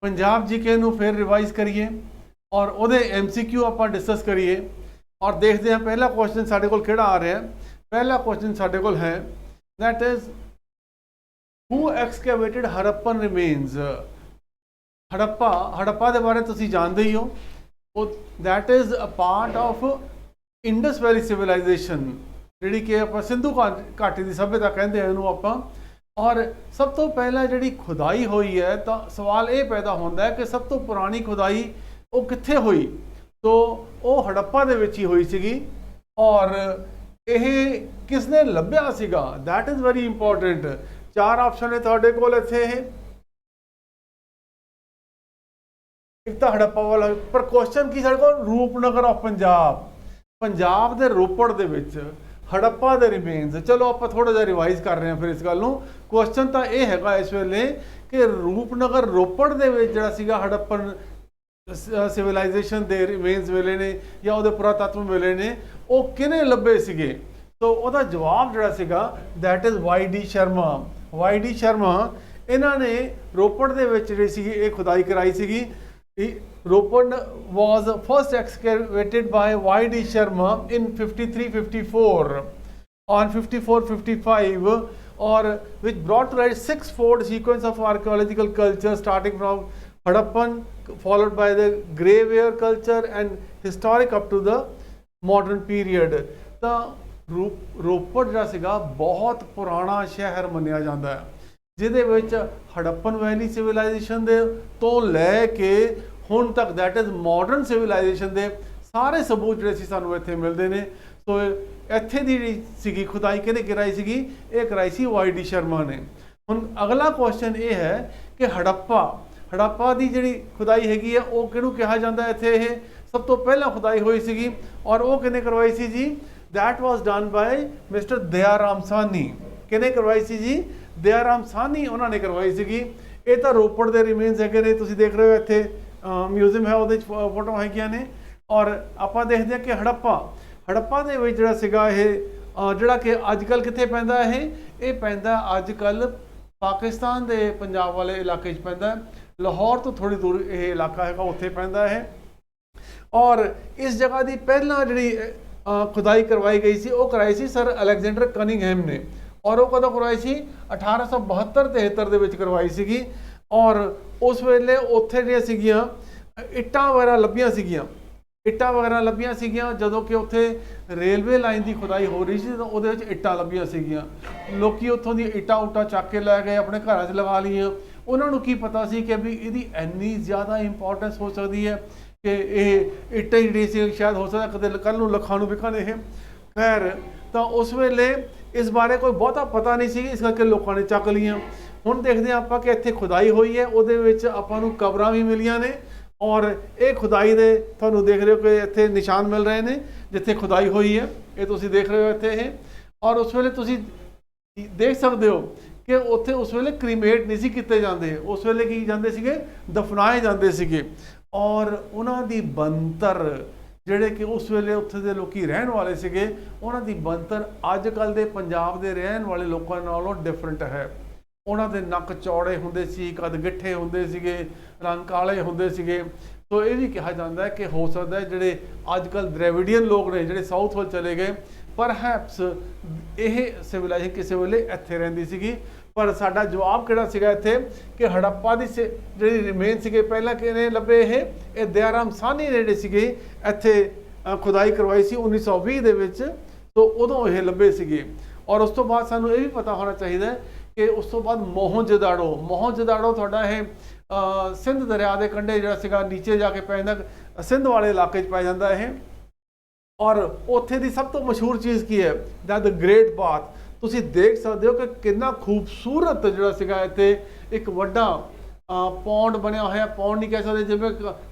Punjab GK नूं फिर revise करिए और ਉਹਦੇ MCQ ਆਪਾਂ डिस्कस करिए और देखते हैं पहला क्वेश्चन साढ़े कोल किहड़ा आ रहा है। पहला क्वेश्चन साढ़े कोल है that is who excavated Harappan remains. Harappa के बारे तुसीं जानते ही हो, that is a part of Indus valley civilization जिहड़ी कि आप सिंधु घाटी की सभ्यता कहते हैं इहनूं आपां। और सब तो पहला जिहड़ी खुदाई हुई है तो सवाल ये पैदा होता है कि सब तो पुरानी खुदाई वो कित्थे हुई, तो वो हड़प्पा दे विच ही हुई सीगी और यह किसने लभ्या सीगा, दैट इज़ वेरी इंपॉर्टेंट। चार ऑप्शन है तुहाडे कोल इत्थे, एक तो हड़प्पा वाला, पर क्वेश्चन की साडे कोल रूपनगर ऑफ पंजाब दे रोपड़ दे विच हड़प्पा दे रिमेन्स। चलो आप थोड़ा जिहा रिवाइज कर रहे हैं फिर इस गल नूं। क्वेश्चन तो यह हैगा इस वेले कि रूपनगर रोपड़ दे विच जिहड़ा सीगा हड़प्पन सिविलाइजेशन दे रिमेन्स मिले ने या उहदे पुरातत्व मिले ने, वो किने लभे सीगे, तो उहदा जवाब जिहड़ा सीगा that is YD Sharma. YD Sharma इन्हां ने रोपड़ दे विच जिहड़ी सीगी ये खुदाई कराई सीगी। रोपड़ was first excavated by YD Sharma in 53-54 on 54-55 or which brought to light six-fold sequence of archaeological culture starting from Harappan followed by the grey ware culture and historic up to the modern period। तो रोपड़ जिहड़ा सीगा बहुत पुराना शहर मन्निया जाता है जिहदे विच Harappan valley civilisation दे तो लैके हुण तक दैट इज़ मॉडर्न सिविलाइजेशन दे सारे सबूत जिहड़े सी सानूं इत्थे मिलदे ने। तो इत्थे दी जिहड़ी सीगी खुदाई किहने कराई सीगी, ये कराई सी YD शर्मा ने। हुण अगला क्वेश्चन ये है कि हड़प्पा की जिहड़ी खुदाई हैगी है वो किहनूं कहा जाता है इत्थे। ये सब तो पहला खुदाई हुई सीगी और वो किहने करवाई सी जी, that was done by mister Dayaram Sahni. किहने करवाई सी जी, दयाराम साहनी उन्होंने करवाई सीगी। ये तो रोपड़ के रिमेन्स है ने, तुसीं देख रहे हो इत्थे म्यूजियम है वो फोटो हैगियां ने। और आप देखते हैं कि हड़प्पा दे विच जिहड़ा सीगा ये जिहड़ा कि अजकल कित्थे पैंदा है, ये पैंदा अजकल पाकिस्तान के पंजाब वाले इलाके च पैंदा है, लाहौर तो थोड़ी दूर ये इलाका है उत्थे पैंदा है। और इस जगह की पहला जिहड़ी खुदाई करवाई गई सी वो कराई सी सर अलैगजेंडर कनिंघम ने, और वो कदों करवाई सी 1872-73 दे विच करवाई सीगी। और उस वेले उत्थे जिहड़ियां सीगियां इट्टां वगैरह लभीआं सीगियां जदों कि उत्थे रेलवे लाइन की खुदाई हो रही सी तो उहदे विच इट्टां लभीआं सीगियां। लोकी उत्थों दी इट्टां उट्टां चक के लै गए अपने घरां च लगा लईआं। उन्होंने की पता सी कि भी इहदी इन्नी ज़्यादा इंपॉर्टेंस हो सकती है कि ये इट्टां जिहड़ी सी शायद हो सकता कदे कल नूं लखां नूं विकण। ये खैर तो उस वेले इस बारे कोई बहुता पता नहीं सी, इस करके लोगों ने चक लियां। हुण देखते हैं आप कि इत्थे खुदाई हुई है, उहदे विच आपां नूं कबरां भी मिलियां ने और ये खुदाई दे तुहानूं देख रहे हो कि इत्थे निशान मिल रहे हैं जिथे खुदाई हुई है, ये तुसीं देख रहे हो इत्थे। और उस वेले तुसीं देख सकते हो कि उत्थे उस वेले क्रीमेट नहीं सी कीते जांदे, उस वेले की जांदे सीगे, दफनाए जांदे सीगे। और उन्हां दी बनतर जिहड़े कि उस वेले उत्थे दे लोकी रहन वाले सीगे, उन्हां दी बनतर अजकल दे पंजाब दे रहन वाले लोकां नालों डिफरेंट है। उन्हां दे नक चौड़े हुंदे सी, कद गिट्ठे हुंदे सीगे, रंग काले हुंदे सीगे। तो ये भी कहा जाता है कि हो सकता है जिहड़े अजकल द्रविडियन लोग ने जिहड़े साउथ वल चले गए, परहैप्स यह सिविलाइजेशन किसी वेले इत्थे रहिंदी सीगी। पर साडा जवाब किहड़ा सीगा इत्थे कि हड़प्पा दी जिहड़ी रिमेन सीगे पहला किहने लभे, ये दयाराम साहनी ने जिहड़े सीगे इत्थे खुदाई करवाई सी 1920 दे विच, तो उदों ये लभे सीगे। और उस तो बाद सानूं ये भी पता होना चाहिए कि उस तो बाद मोहनजोदाड़ो तुहाडा ये सिंध दरिया के कंढे जिहड़ा सीगा नीचे जाके पै जांदा, सिंध वाले इलाके च पै जांदा है। और उत्थे दी सब तो मशहूर चीज़ की है, द ग्रेट बाथ। तुसीं देख सकते हो कि कितना खूबसूरत जिहड़ा सीगा इत्थे एक वड्डा पौंड बनिया होया, पौंड नहीं कह सकते जिवें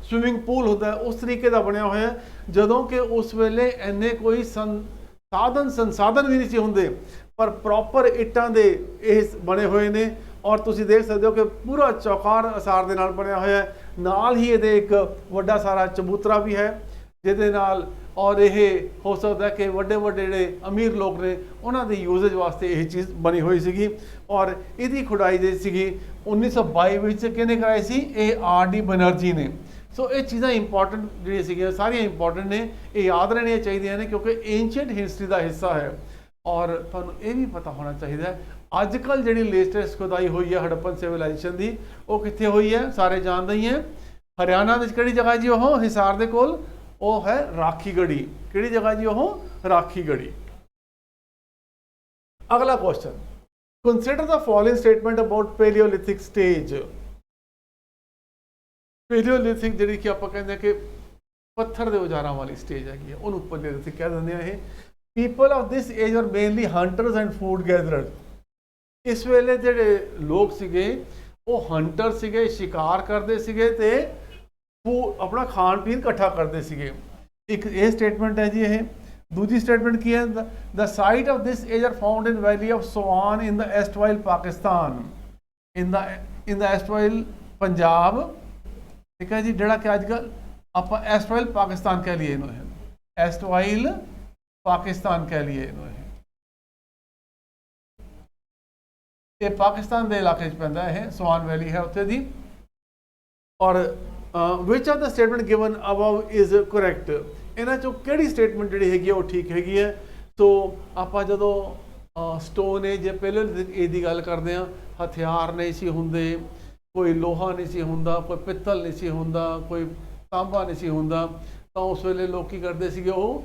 स्विमिंग पूल होता है उस तरीके का बनिया होया, जदों कि उस वेले इन्ने कोई संसाधन भी नहीं सी हुंदे, पर प्रॉपर इट्टां दे इह बने हुए ने। और तुसीं देख सकते हो कि पूरा चौकार आसार दे नाल बनिया होया है, नाल ही इहदे एक वड्डा सारा चबूतरा भी है जिहदे नाल। और यह हो सकता है कि वड्डे वड्डे जिहड़े अमीर लोग ने उन्हां दे यूजेज वास्ते यह चीज़ बनी हुई सीगी। और ਇਹਦੀ ਖੁਦਾਈ ਜਿਹੜੀ ਸੀਗੀ 1922 ਵਿੱਚ ਕਿਹਨੇ ਕਰਾਈ ਸੀ? ਇਹ ਆਰ.ਡੀ. ਬੈਨਰਜੀ ਨੇ। ਸੋ ਇਹ ਚੀਜ਼ਾਂ ਇੰਪੋਰਟੈਂਟ ਜਿਹੜੀਆਂ ਸੀਗੀਆਂ ਸਾਰੀਆਂ ਇੰਪੋਰਟੈਂਟ ਨੇ, ਇਹ ਯਾਦ ਰਹਿਣੀਆਂ ਚਾਹੀਦੀਆਂ ਨੇ ਕਿਉਂਕਿ ਏਂਸ਼ੀਅੰਟ ਹਿਸਟਰੀ ਦਾ ਹਿੱਸਾ ਹੈ। ਔਰ ਤੁਹਾਨੂੰ ਇਹ ਵੀ ਪਤਾ ਹੋਣਾ ਚਾਹੀਦਾ ਹੈ ਅੱਜ ਕੱਲ੍ਹ ਜਿਹੜੀ ਲੇਟੈਸਟ ਖੁਦਾਈ ਹੋਈ ਹੈ ਹੜੱਪਨ ਸਿਵਲਾਈਜੇਸ਼ਨ ਦੀ, ਉਹ ਕਿੱਥੇ ਹੋਈ ਹੈ? ਸਾਰੇ ਜਾਣਦੇ ਹੀ ਹੈ। ਹਰਿਆਣਾ ਵਿੱਚ ਕਿਹੜੀ ਜਗ੍ਹਾ ਜੀ? ਉਹ ਹਿਸਾਰ ਦੇ ਕੋਲ, ਉਹ ਹੈ ਰਾਖੀਗੜ੍ਹੀ। ਕਿਹੜੀ ਜਗ੍ਹਾ ਜੀ? ਉਹ ਰਾਖੀਗੜ੍ਹੀ। ਅਗਲਾ question, consider the following statement about palaeolithic stage. Palaeolithic ਜਿਹੜੀ ਕਿ ਆਪਾਂ ਕਹਿੰਦੇ ਕਿ ਪੱਥਰ ਦੇ ਔਜ਼ਾਰਾਂ ਵਾਲੀ ਸਟੇਜ ਹੈਗੀ ਹੈ, ਉਹਨੂੰ ਪੈਲੀਓਲਿਥਿਕ ਕਹਿ ਦਿੰਦੇ ਆ। ਇਹ people of this age are mainly hunters and food gatherers. ਇਸ ਵੇਲੇ ਜਿਹੜੇ ਲੋਕ ਸੀਗੇ ਉਹ ਹੰਟਰ ਸੀਗੇ, ਸ਼ਿਕਾਰ ਕਰਦੇ ਸੀਗੇ ਤੇ ਆਪਣਾ ਖਾਣ ਪੀਣ ਇਕੱਠਾ ਕਰਦੇ ਸੀਗੇ। ਇੱਕ ਇਹ ਸਟੇਟਮੈਂਟ ਹੈ ਜੀ। ਇਹ ਦੂਜੀ ਸਟੇਟਮੈਂਟ ਕੀ ਹੈ? The site of this age are found in valley of Soan in the erstwhile Pakistan, in the erstwhile Punjab. ਠੀਕ ਹੈ ਜੀ, ਜਿਹੜਾ ਕਿ ਅੱਜ ਕੱਲ੍ਹ ਆਪਾਂ ਐਸਟਵਾਈਲ ਪਾਕਿਸਤਾਨ ਕਹਿ ਲਈਏ ਇਹਨੂੰ, ਐਸਟਵਾਈਲ ਪਾਕਿਸਤਾਨ ਕਹਿ ਲਈਏ ਇਹਨੂੰ। ਇਹ ਪਾਕਿਸਤਾਨ ਦੇ ਇਲਾਕੇ 'ਚ ਪੈਂਦਾ, ਇਹ ਸਵਾਨ ਵੈਲੀ ਹੈ ਉੱਥੇ ਦੀ। ਔਰ which of the statement given above is correct. ਇਹਨਾਂ 'ਚੋਂ ਕਿਹੜੀ ਸਟੇਟਮੈਂਟ ਜਿਹੜੀ ਹੈਗੀ ਹੈ ਉਹ ਠੀਕ ਹੈਗੀ ਹੈ? ਸੋ ਆਪਾਂ ਜਦੋਂ ਸਟੋਨ ਏਜ ਜਾਂ ਪੈਲੀਓਲਿਥਿਕ ਏਜ ਦੀ ਗੱਲ ਕਰਦੇ ਹਾਂ, ਹਥਿਆਰ ਨਹੀਂ ਸੀ ਹੁੰਦੇ, ਕੋਈ ਲੋਹਾ ਨਹੀਂ ਸੀ ਹੁੰਦਾ, ਕੋਈ ਪਿੱਤਲ ਨਹੀਂ ਸੀ ਹੁੰਦਾ, ਕੋਈ ਤਾਂਬਾ ਨਹੀਂ ਸੀ ਹੁੰਦਾ, ਤਾਂ ਉਸ ਵੇਲੇ ਲੋਕ ਕੀ ਕਰਦੇ ਸੀਗੇ? ਉਹ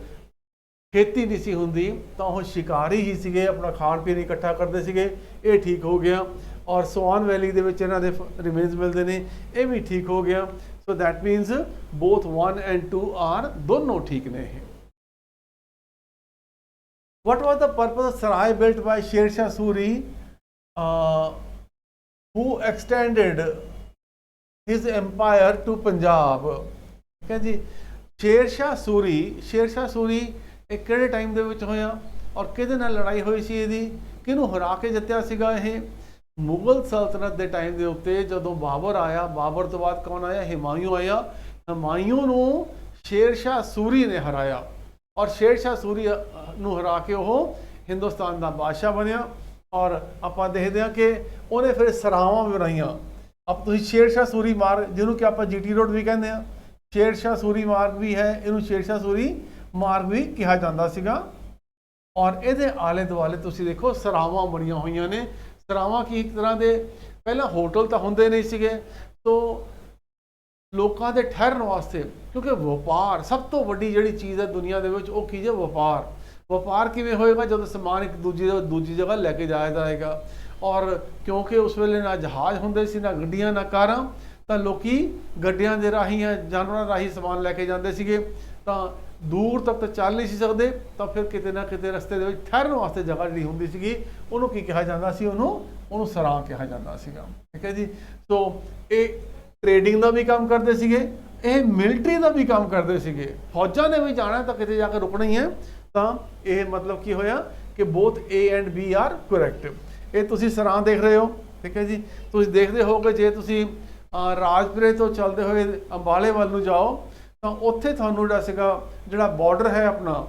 ਖੇਤੀ ਨਹੀਂ ਸੀ ਹੁੰਦੀ ਤਾਂ ਉਹ ਸ਼ਿਕਾਰੀ ਹੀ ਸੀਗੇ, ਆਪਣਾ ਖਾਣ ਪੀਣ ਇਕੱਠਾ ਕਰਦੇ ਸੀਗੇ। ਇਹ ਠੀਕ ਹੋ ਗਿਆ। ਔਰ ਸਵਾਨ ਵੈਲੀ ਦੇ ਵਿੱਚ ਇਹਨਾਂ ਦੇ ਰਿਮੇਨਸ ਮਿਲਦੇ ਨੇ, ਇਹ ਵੀ ਠੀਕ ਹੋ ਗਿਆ। So that means both 1 and 2 are, ਦੋਨੋਂ ਠੀਕ ਨੇ ਇਹ। What was the purpose of Sarai built by Sher Shah Suri, who extended his empire to Punjab? ਠੀਕ ਹੈ ਜੀ। ਸ਼ੇਰ ਸ਼ਾਹ ਸੂਰੀ ਇਹ ਕਿਹੜੇ ਟਾਈਮ ਦੇ ਵਿੱਚ ਹੋਇਆ ਔਰ ਕਿਹਦੇ ਨਾਲ ਲੜਾਈ ਹੋਈ ਸੀ ਇਹਦੀ? ਕਿਹਨੂੰ ਹਰਾ ਕੇ ਜਿੱਤਿਆ ਸੀਗਾ ਇਹ? ਮੁਗਲ ਸਲਤਨਤ ਦੇ ਟਾਈਮ ਦੇ ਉੱਤੇ ਜਦੋਂ ਬਾਬਰ ਆਇਆ, ਬਾਬਰ ਤੋਂ ਬਾਅਦ ਕੌਣ ਆਇਆ? ਹਿਮਾਯੂ ਆਇਆ। ਹਿਮਾਯੂ ਨੂੰ ਸ਼ੇਰ ਸ਼ਾਹ ਸੂਰੀ ਨੇ ਹਰਾਇਆ ਔਰ ਸ਼ੇਰ ਸ਼ਾਹ ਸੂਰੀ ਨੂੰ ਹਰਾ ਕੇ ਉਹ ਹਿੰਦੁਸਤਾਨ ਦਾ ਬਾਦਸ਼ਾਹ ਬਣਿਆ। ਔਰ ਆਪਾਂ ਦੇਖਦੇ ਹਾਂ ਕਿ ਉਹਨੇ ਫਿਰ ਸਰਾਵਾਂ ਵੀ ਬਣਾਈਆਂ। अब ਤੁਸੀਂ ਸ਼ੇਰ ਸ਼ਾਹ ਸੂਰੀ ਮਾਰਗ, ਜਿਹਨੂੰ ਕਿ ਆਪਾਂ GT ਰੋਡ ਵੀ ਕਹਿੰਦੇ ਆ, ਸ਼ੇਰ ਸ਼ਾਹ ਸੂਰੀ ਮਾਰਗ ਵੀ ਹੈ, ਇਹਨੂੰ ਸ਼ੇਰ ਸ਼ਾਹ ਸੂਰੀ ਮਾਰਗ ਵੀ ਕਿਹਾ ਜਾਂਦਾ ਸੀਗਾ। ਔਰ ਇਹਦੇ ਆਲੇ ਦੁਆਲੇ ਤੁਸੀਂ ਦੇਖੋ ਸਰਾਵਾਂ ਬਣੀਆਂ ਹੋਈਆਂ ਨੇ। ਸਰਾਵਾਂ ਕੀ ਇੱਕ ਤਰ੍ਹਾਂ ਦੇ, ਪਹਿਲਾਂ ਹੋਟਲ ਤਾਂ ਹੁੰਦੇ ਨਹੀਂ ਸੀਗੇ, ਤੋਂ ਲੋਕਾਂ ਦੇ ਠਹਿਰਨ ਵਾਸਤੇ, ਕਿਉਂਕਿ ਵਪਾਰ ਸਭ ਤੋਂ ਵੱਡੀ ਜਿਹੜੀ ਚੀਜ਼ ਹੈ ਦੁਨੀਆ ਦੇ ਵਿੱਚ, ਉਹ ਕੀ ਹੈ? ਵਪਾਰ ਕਿਵੇਂ ਹੋਏਗਾ? ਜਦੋਂ ਸਮਾਨ ਇੱਕ ਦੂਜੀ ਜਗ੍ਹਾ ਲੈ ਕੇ ਜਾਇਆ ਜਾਏਗਾ। ਔਰ ਕਿਉਂਕਿ ਉਸ ਵੇਲੇ ਨਾ ਜਹਾਜ਼ ਹੁੰਦੇ ਸੀ, ਨਾ ਗੱਡੀਆਂ, ਨਾ ਕਾਰਾਂ, ਤਾਂ ਲੋਕੀ ਗੱਡੀਆਂ ਦੇ ਰਾਹੀਂ ਜਾਂ ਜਾਨਵਰਾਂ ਰਾਹੀਂ ਸਮਾਨ ਲੈ ਕੇ ਜਾਂਦੇ ਸੀਗੇ। ਤਾਂ ਦੂਰ ਤੱਕ ਤਾਂ ਚੱਲ ਨਹੀਂ ਸੀ ਸਕਦੇ, ਤਾਂ ਫਿਰ ਕਿਤੇ ਨਾ ਕਿਤੇ ਰਸਤੇ ਦੇ ਵਿੱਚ ਠਹਿਰਨ ਵਾਸਤੇ ਜਗ੍ਹਾ ਜਿਹੜੀ ਹੁੰਦੀ ਸੀਗੀ, ਉਹਨੂੰ ਕੀ ਕਿਹਾ ਜਾਂਦਾ ਸੀ? ਉਹਨੂੰ ਸਰਾਂ ਕਿਹਾ ਜਾਂਦਾ ਸੀਗਾ। ਠੀਕ ਹੈ ਜੀ। ਸੋ ਇਹ ਟ੍ਰੇਡਿੰਗ ਦਾ ਵੀ ਕੰਮ ਕਰਦੇ ਸੀਗੇ, ਇਹ ਮਿਲਟਰੀ ਦਾ ਵੀ ਕੰਮ ਕਰਦੇ ਸੀਗੇ। ਫੌਜਾਂ ਨੇ ਵੀ ਜਾਣਾ ਤਾਂ ਕਿਤੇ ਜਾ ਕੇ ਰੁਕਣਾ ਹੀ ਹੈ। ਤਾਂ ਇਹ ਮਤਲਬ ਕੀ ਹੋਇਆ ਕਿ both A and B are correct. ਇਹ ਤੁਸੀਂ ਸਰਾਂ ਦੇਖ ਰਹੇ ਹੋ। ਠੀਕ ਹੈ ਜੀ। ਤੁਸੀਂ ਦੇਖਦੇ ਹੋ ਕਿ ਜੇ ਤੁਸੀਂ ਰਾਜਪੁਰੇ ਤੋਂ ਚੱਲਦੇ ਹੋਏ ਅੰਬਾਲੇ ਵੱਲ ਨੂੰ ਜਾਓ ਤਾਂ ਉੱਥੇ ਤੁਹਾਨੂੰ ਜਿਹੜਾ ਸੀਗਾ, ਜਿਹੜਾ ਬਾਰਡਰ ਹੈ ਆਪਣਾ,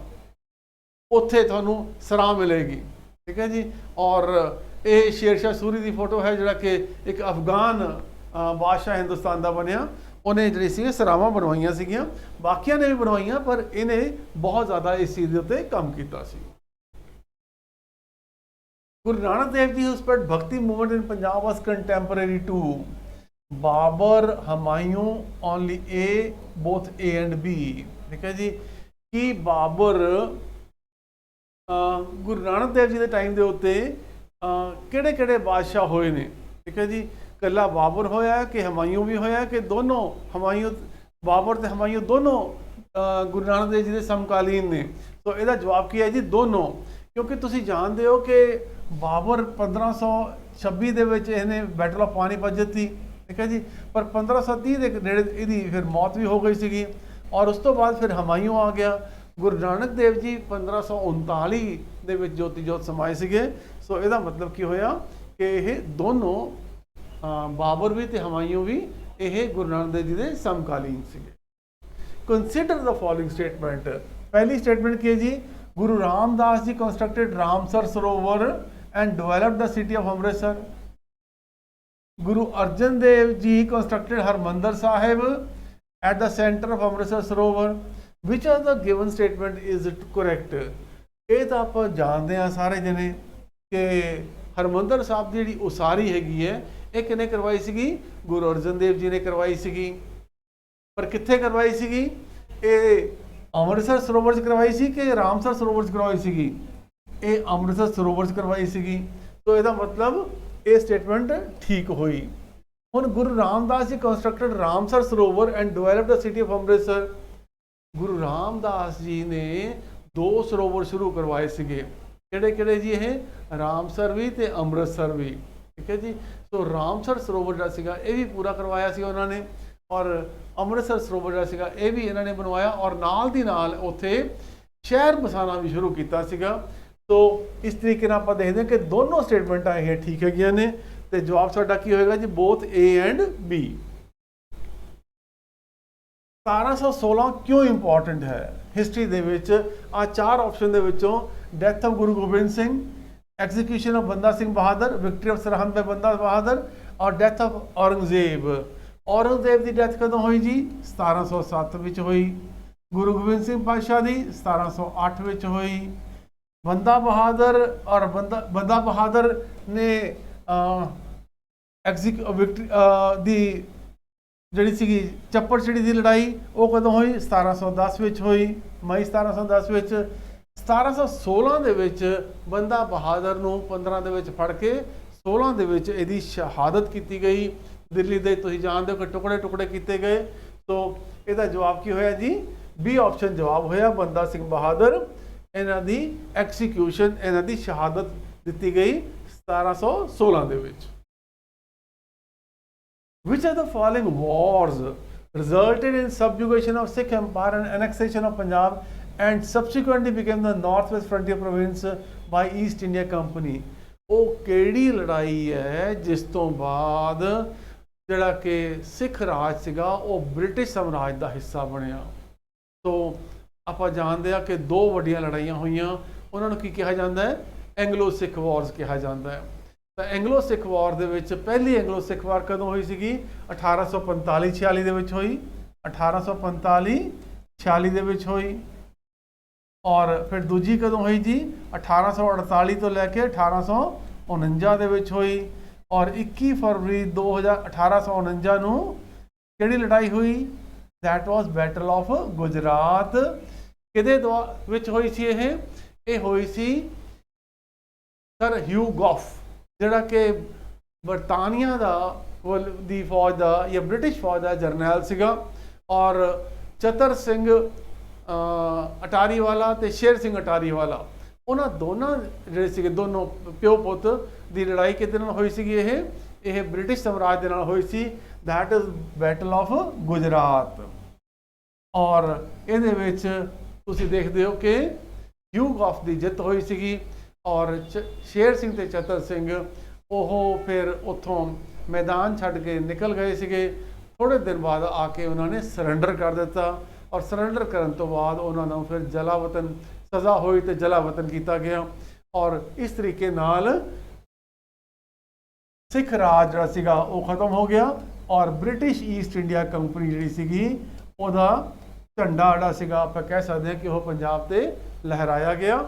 ਉੱਥੇ ਤੁਹਾਨੂੰ ਸਰਾਂ ਮਿਲੇਗੀ। ਠੀਕ ਹੈ ਜੀ। ਔਰ ਇਹ ਸ਼ੇਰ ਸ਼ਾਹ ਸੂਰੀ ਦੀ ਫੋਟੋ ਹੈ, ਜਿਹੜਾ ਕਿ ਇੱਕ ਅਫਗਾਨ ਬਾਦਸ਼ਾਹ ਹਿੰਦੁਸਤਾਨ ਦਾ ਬਣਿਆ। ਉਹਨੇ ਜਿਹੜੀ ਸੀ ਸਰਾਵਾਂ ਬਣਵਾਈਆਂ ਸੀਗੀਆਂ, ਬਾਕੀਆਂ ਨੇ ਵੀ ਬਣਵਾਈਆਂ, ਪਰ ਇਹਨੇ ਬਹੁਤ ਜ਼ਿਆਦਾ ਇਸ ਚੀਜ਼ ਦੇ ਉੱਤੇ ਕੰਮ ਕੀਤਾ ਸੀ। Guru Nanak Dev Ji, who spread Bhakti movement in Punjab, was contemporary to Babur, Humayun, only A, both A and B. ठीक है जी। कि बाबर गुरु नानक देव जी के टाइम के उत्ते किहड़े किहड़े बादशाह होए ने? ठीक है जी। कला बाबर होया कि हुमायूं भी होया कि दोनों, हुमायूं, बाबर ते हुमायूं दोनों गुरु नानक देव जी के समकालीन ने? तो इसका जवाब की है जी? दोनों। क्योंकि तुसी जानते हो कि बाबर 1526 ਦੇ ਵਿੱਚ ਇਹਨੇ ਬੈਟਲ ਆਫ ਪਾਨੀਪਤ ਜਿੱਤੀ। ਠੀਕ ਹੈ ਜੀ। ਪਰ 1530 ਦੇ ਨੇੜੇ ਇਹਦੀ ਫਿਰ ਮੌਤ ਵੀ ਹੋ ਗਈ ਸੀਗੀ। ਔਰ ਉਸ ਤੋਂ ਬਾਅਦ ਫਿਰ ਹੁਮਾਯੂੰ ਆ ਗਿਆ। ਗੁਰੂ ਨਾਨਕ ਦੇਵ ਜੀ 1539 ਦੇ ਵਿੱਚ ਜੋਤੀ ਜੋਤ ਸਮਾਏ ਸੀਗੇ। ਸੋ ਇਹਦਾ ਮਤਲਬ ਕੀ ਹੋਇਆ ਕਿ ਇਹ ਦੋਨੋਂ, ਬਾਬਰ ਵੀ ਤੇ ਹੁਮਾਯੂੰ ਵੀ, ਇਹ ਗੁਰੂ ਨਾਨਕ ਦੇਵ ਜੀ ਦੇ ਸਮਕਾਲੀਨ ਸੀਗੇ। Consider the following statement. ਪਹਿਲੀ ਸਟੇਟਮੈਂਟ ਕੀ ਹੈ ਜੀ? Guru Ramdas Ji constructed Ramsar Sarovar and developed the city of Amritsar. Guru Arjan Dev Ji constructed Harmandir Sahib at the center of Amritsar Sarovar. Which of the given statement is it correct? ਇਹ ਤਾਂ ਆਪਾਂ ਜਾਣਦੇ ਆ ਸਾਰੇ ਜਣੇ ਕਿ ਹਰਮੰਦਰ ਸਾਹਿਬ ਦੀ ਜਿਹੜੀ ਉਸਾਰੀ ਹੈਗੀ ਹੈ ਇਹ ਕਿਹਨੇ ਕਰਵਾਈ ਸੀਗੀ? ਗੁਰੂ ਅਰਜਨ ਦੇਵ ਜੀ ਨੇ ਕਰਵਾਈ ਸੀਗੀ। ਪਰ ਕਿੱਥੇ ਕਰਵਾਈ ਸੀਗੀ? ਇਹ ਅੰਮ੍ਰਿਤਸਰ ਸਰੋਵਰ 'ਚ ਕਰਵਾਈ ਸੀ ਕਿ ਰਾਮਸਰ ਸਰੋਵਰ 'ਚ ਕਰਵਾਈ ਸੀਗੀ? ਇਹ ਅੰਮ੍ਰਿਤਸਰ ਸਰੋਵਰ 'ਚ ਕਰਵਾਈ ਸੀਗੀ। तो ਇਹਦਾ मतलब ਇਹ ਸਟੇਟਮੈਂਟ ਠੀਕ ਹੋਈ। ਹੁਣ ਗੁਰੂ ਰਾਮਦਾਸ ਜੀ constructed Ramsar Sarovar and developed the city of Amritsar. Guru Ramdas ji ਨੇ 2 ਸਰੋਵਰ ਸ਼ੁਰੂ ਕਰਵਾਏ ਸੀਗੇ। ਕਿਹੜੇ ਜੀ? ਇਹ ਰਾਮਸਰ ਵੀ ਤੇ ਅੰਮ੍ਰਿਤਸਰ ਵੀ। ਠੀਕ ਹੈ ਜੀ। ਸੋ ਰਾਮਸਰ ਸਰੋਵਰ ਜਿਹੜਾ ਸੀਗਾ ਇਹ ਵੀ ਪੂਰਾ ਕਰਵਾਇਆ ਸੀ ਉਹਨਾਂ ਨੇ, ਔਰ ਅੰਮ੍ਰਿਤਸਰ ਸਰੋਵਰ ਜਿਹੜਾ ਸੀਗਾ ਇਹ ਵੀ ਇਹਨਾਂ ਨੇ ਬਣਵਾਇਆ, ਔਰ ਨਾਲ ਦੀ ਨਾਲ ਉੱਥੇ ਸ਼ਹਿਰ ਬਸਾਉਣਾ ਵੀ ਸ਼ੁਰੂ ਕੀਤਾ ਸੀਗਾ। ਸੋ ਇਸ ਤਰੀਕੇ ਨਾਲ ਆਪਾਂ ਦੇਖਦੇ ਹਾਂ ਕਿ ਦੋਨੋਂ ਸਟੇਟਮੈਂਟਾਂ ਇਹ ਠੀਕ ਹੈਗੀਆਂ ਨੇ, ਤੇ ਜਵਾਬ ਸਾਡਾ ਕੀ ਹੋਏਗਾ ਜੀ? ਬੋਥ A ਐਂਡ B। 1716 ਕਿਉਂ ਇੰਪੋਰਟੈਂਟ ਹੈ ਹਿਸਟਰੀ ਦੇ ਵਿੱਚ? ਆ 4 ਆਪਸ਼ਨ ਦੇ ਵਿੱਚੋਂ death of Guru Gobind Singh, execution of ਬੰਦਾ ਸਿੰਘ ਬਹਾਦਰ, ਵਿਕਟਰੀ ਆਫ ਸਰਹੰਦ ਬਾਈ ਬੰਦਾ ਬਹਾਦਰ, ਔਰ death of Aurangzeb. Aurangzeb the death ਕਦੋਂ ਹੋਈ ਜੀ? 1707 ਵਿੱਚ ਹੋਈ। ਗੁਰੂ ਗੋਬਿੰਦ ਸਿੰਘ ਪਾਤਸ਼ਾਹ ਦੀ 1708 ਵਿੱਚ ਹੋਈ। ਬੰਦਾ ਬਹਾਦਰ ਔਰ ਬੰਦਾ ਬਹਾਦਰ ਨੇ ਵਿਕਟਰੀ ਦੀ ਜਿਹੜੀ ਸੀਗੀ ਚੱਪੜਚਿੜੀ ਦੀ ਲੜਾਈ ਉਹ ਕਦੋਂ ਹੋਈ? 1710 ਵਿੱਚ ਹੋਈ, ਮਈ 1710 ਵਿੱਚ। 1716 ਦੇ ਵਿੱਚ ਬੰਦਾ ਬਹਾਦਰ ਨੂੰ 15 ਦੇ ਵਿੱਚ ਫੜ ਕੇ 16 ਦੇ ਵਿੱਚ ਇਹਦੀ ਸ਼ਹਾਦਤ ਕੀਤੀ ਗਈ। ਦਿੱਲੀ ਦੇ ਤੁਸੀਂ ਜਾਣਦੇ ਹੋ ਕਿ ਟੁਕੜੇ ਟੁਕੜੇ ਕੀਤੇ ਗਏ। ਸੋ ਇਹਦਾ ਜਵਾਬ ਕੀ ਹੋਇਆ ਜੀ? B ਆਪਸ਼ਨ ਜਵਾਬ ਹੋਇਆ। ਬੰਦਾ ਸਿੰਘ ਬਹਾਦਰ ਇਹਨਾਂ ਦੀ ਐਕਸੀਕਿਊਸ਼ਨ, ਇਹਨਾਂ ਦੀ ਸ਼ਹਾਦਤ ਦਿੱਤੀ ਗਈ 1716 ਦੇ ਵਿੱਚ। Which of the following wars resulted in subjugation of Sikh Empire and annexation of Punjab and subsequently became the Northwest Frontier Province by East India Company? ਉਹ ਕਿਹੜੀ ਲੜਾਈ ਹੈ ਜਿਸ ਤੋਂ ਬਾਅਦ ਜਿਹੜਾ ਕਿ ਸਿੱਖ ਰਾਜ ਸੀਗਾ ਉਹ ਬ੍ਰਿਟਿਸ਼ ਸਾਮਰਾਜ ਦਾ ਹਿੱਸਾ ਬਣਿਆ? ਸੋ ਆਪਾਂ ਜਾਣਦੇ ਆ ਕਿ 2 ਵੱਡੀਆਂ ਲੜਾਈਆਂ ਹੋਈਆਂ, ਉਹਨਾਂ ਨੂੰ ਕੀ ਕਿਹਾ ਜਾਂਦਾ ਹੈ? ਐਂਗਲੋ ਸਿੱਖ ਵਾਰਸ ਕਿਹਾ ਜਾਂਦਾ ਹੈ। ਤਾਂ ਐਂਗਲੋ ਸਿੱਖ ਵਾਰ ਦੇ ਵਿੱਚ ਪਹਿਲੀ ਐਂਗਲੋ ਸਿੱਖ ਵਾਰ ਕਦੋਂ ਹੋਈ ਸੀਗੀ? 1845-46 ਦੇ ਵਿੱਚ ਹੋਈ। 1845-46 ਦੇ ਵਿੱਚ ਹੋਈ। ਔਰ ਫਿਰ ਦੂਜੀ ਕਦੋਂ ਹੋਈ ਜੀ? 1848 ਤੋਂ ਲੈ ਕੇ 1849 ਦੇ ਵਿੱਚ ਹੋਈ। ਔਰ 21 ਫਰਵਰੀ 1849 ਨੂੰ ਕਿਹੜੀ ਲੜਾਈ ਹੋਈ? That was battle of Gujarat. ਕਿਹਦੇ ਵਿੱਚ ਹੋਈ ਸੀ ਇਹ? ਇਹ ਹੋਈ ਸੀ ਸਰ ਹਿਊ ਗੌਫ, ਜਿਹੜਾ ਕਿ ਬਰਤਾਨੀਆ ਦੀ ਫੌਜ ਦਾ ਜਾਂ ਬ੍ਰਿਟਿਸ਼ ਫੌਜ ਦਾ ਜਰਨੈਲ ਸੀਗਾ, ਔਰ ਚਤਰ ਸਿੰਘ ਅਟਾਰੀ ਵਾਲਾ ਤੇ ਸ਼ੇਰ ਸਿੰਘ ਅਟਾਰੀ ਵਾਲਾ, ਉਹਨਾਂ ਦੋਨਾਂ ਜਿਹੜੇ ਸੀਗੇ ਦੋਨੋਂ ਪਿਓ ਪੁੱਤ ਦੀ ਲੜਾਈ ਕਿਹਦੇ ਨਾਲ ਹੋਈ ਸੀਗੀ? ਇਹ ਬ੍ਰਿਟਿਸ਼ ਸਾਮਰਾਜ ਦੇ ਨਾਲ ਹੋਈ ਸੀ। That is battle of Gujrat. ਔਰ ਇਹਦੇ ਵਿੱਚ ਤੁਸੀਂ ਦੇਖਦੇ ਹੋ ਕਿ ਹਿਊ ਗੌਫ ਦੀ ਜਿੱਤ ਹੋਈ ਸੀਗੀ, ਔਰ ਸ਼ੇਰ ਸਿੰਘ ਤੇ ਚਤਰ ਸਿੰਘ ਉਹ ਫਿਰ ਉੱਥੋਂ ਮੈਦਾਨ ਛੱਡ ਕੇ ਨਿਕਲ ਗਏ ਸੀਗੇ। ਥੋੜ੍ਹੇ ਦਿਨ ਬਾਅਦ ਆ ਕੇ ਉਹਨਾਂ ਨੇ ਸਰੈਂਡਰ ਕਰ ਦਿੱਤਾ, ਔਰ ਸਰੈਂਡਰ ਕਰਨ ਤੋਂ ਬਾਅਦ ਉਹਨਾਂ ਨੂੰ ਫਿਰ ਜਲਾਵਤਨ ਸਜ਼ਾ ਹੋਈ ਤੇ ਜਲਾਵਤਨ ਕੀਤਾ ਗਿਆ। ਔਰ ਇਸ ਤਰੀਕੇ ਨਾਲ ਸਿੱਖ ਰਾਜ ਜਿਹੜਾ ਸੀਗਾ ਉਹ ਖਤਮ ਹੋ ਗਿਆ, ਔਰ ਬ੍ਰਿਟਿਸ਼ ਈਸਟ ਇੰਡੀਆ ਕੰਪਨੀ ਜਿਹੜੀ ਸੀਗੀ ਉਹਦਾ ਝੰਡਾ ਜਿਹੜਾ ਸੀਗਾ ਆਪਾਂ ਕਹਿ ਸਕਦੇ ਹਾਂ ਕਿ ਉਹ ਪੰਜਾਬ ਤੇ ਲਹਿਰਾਇਆ ਗਿਆ।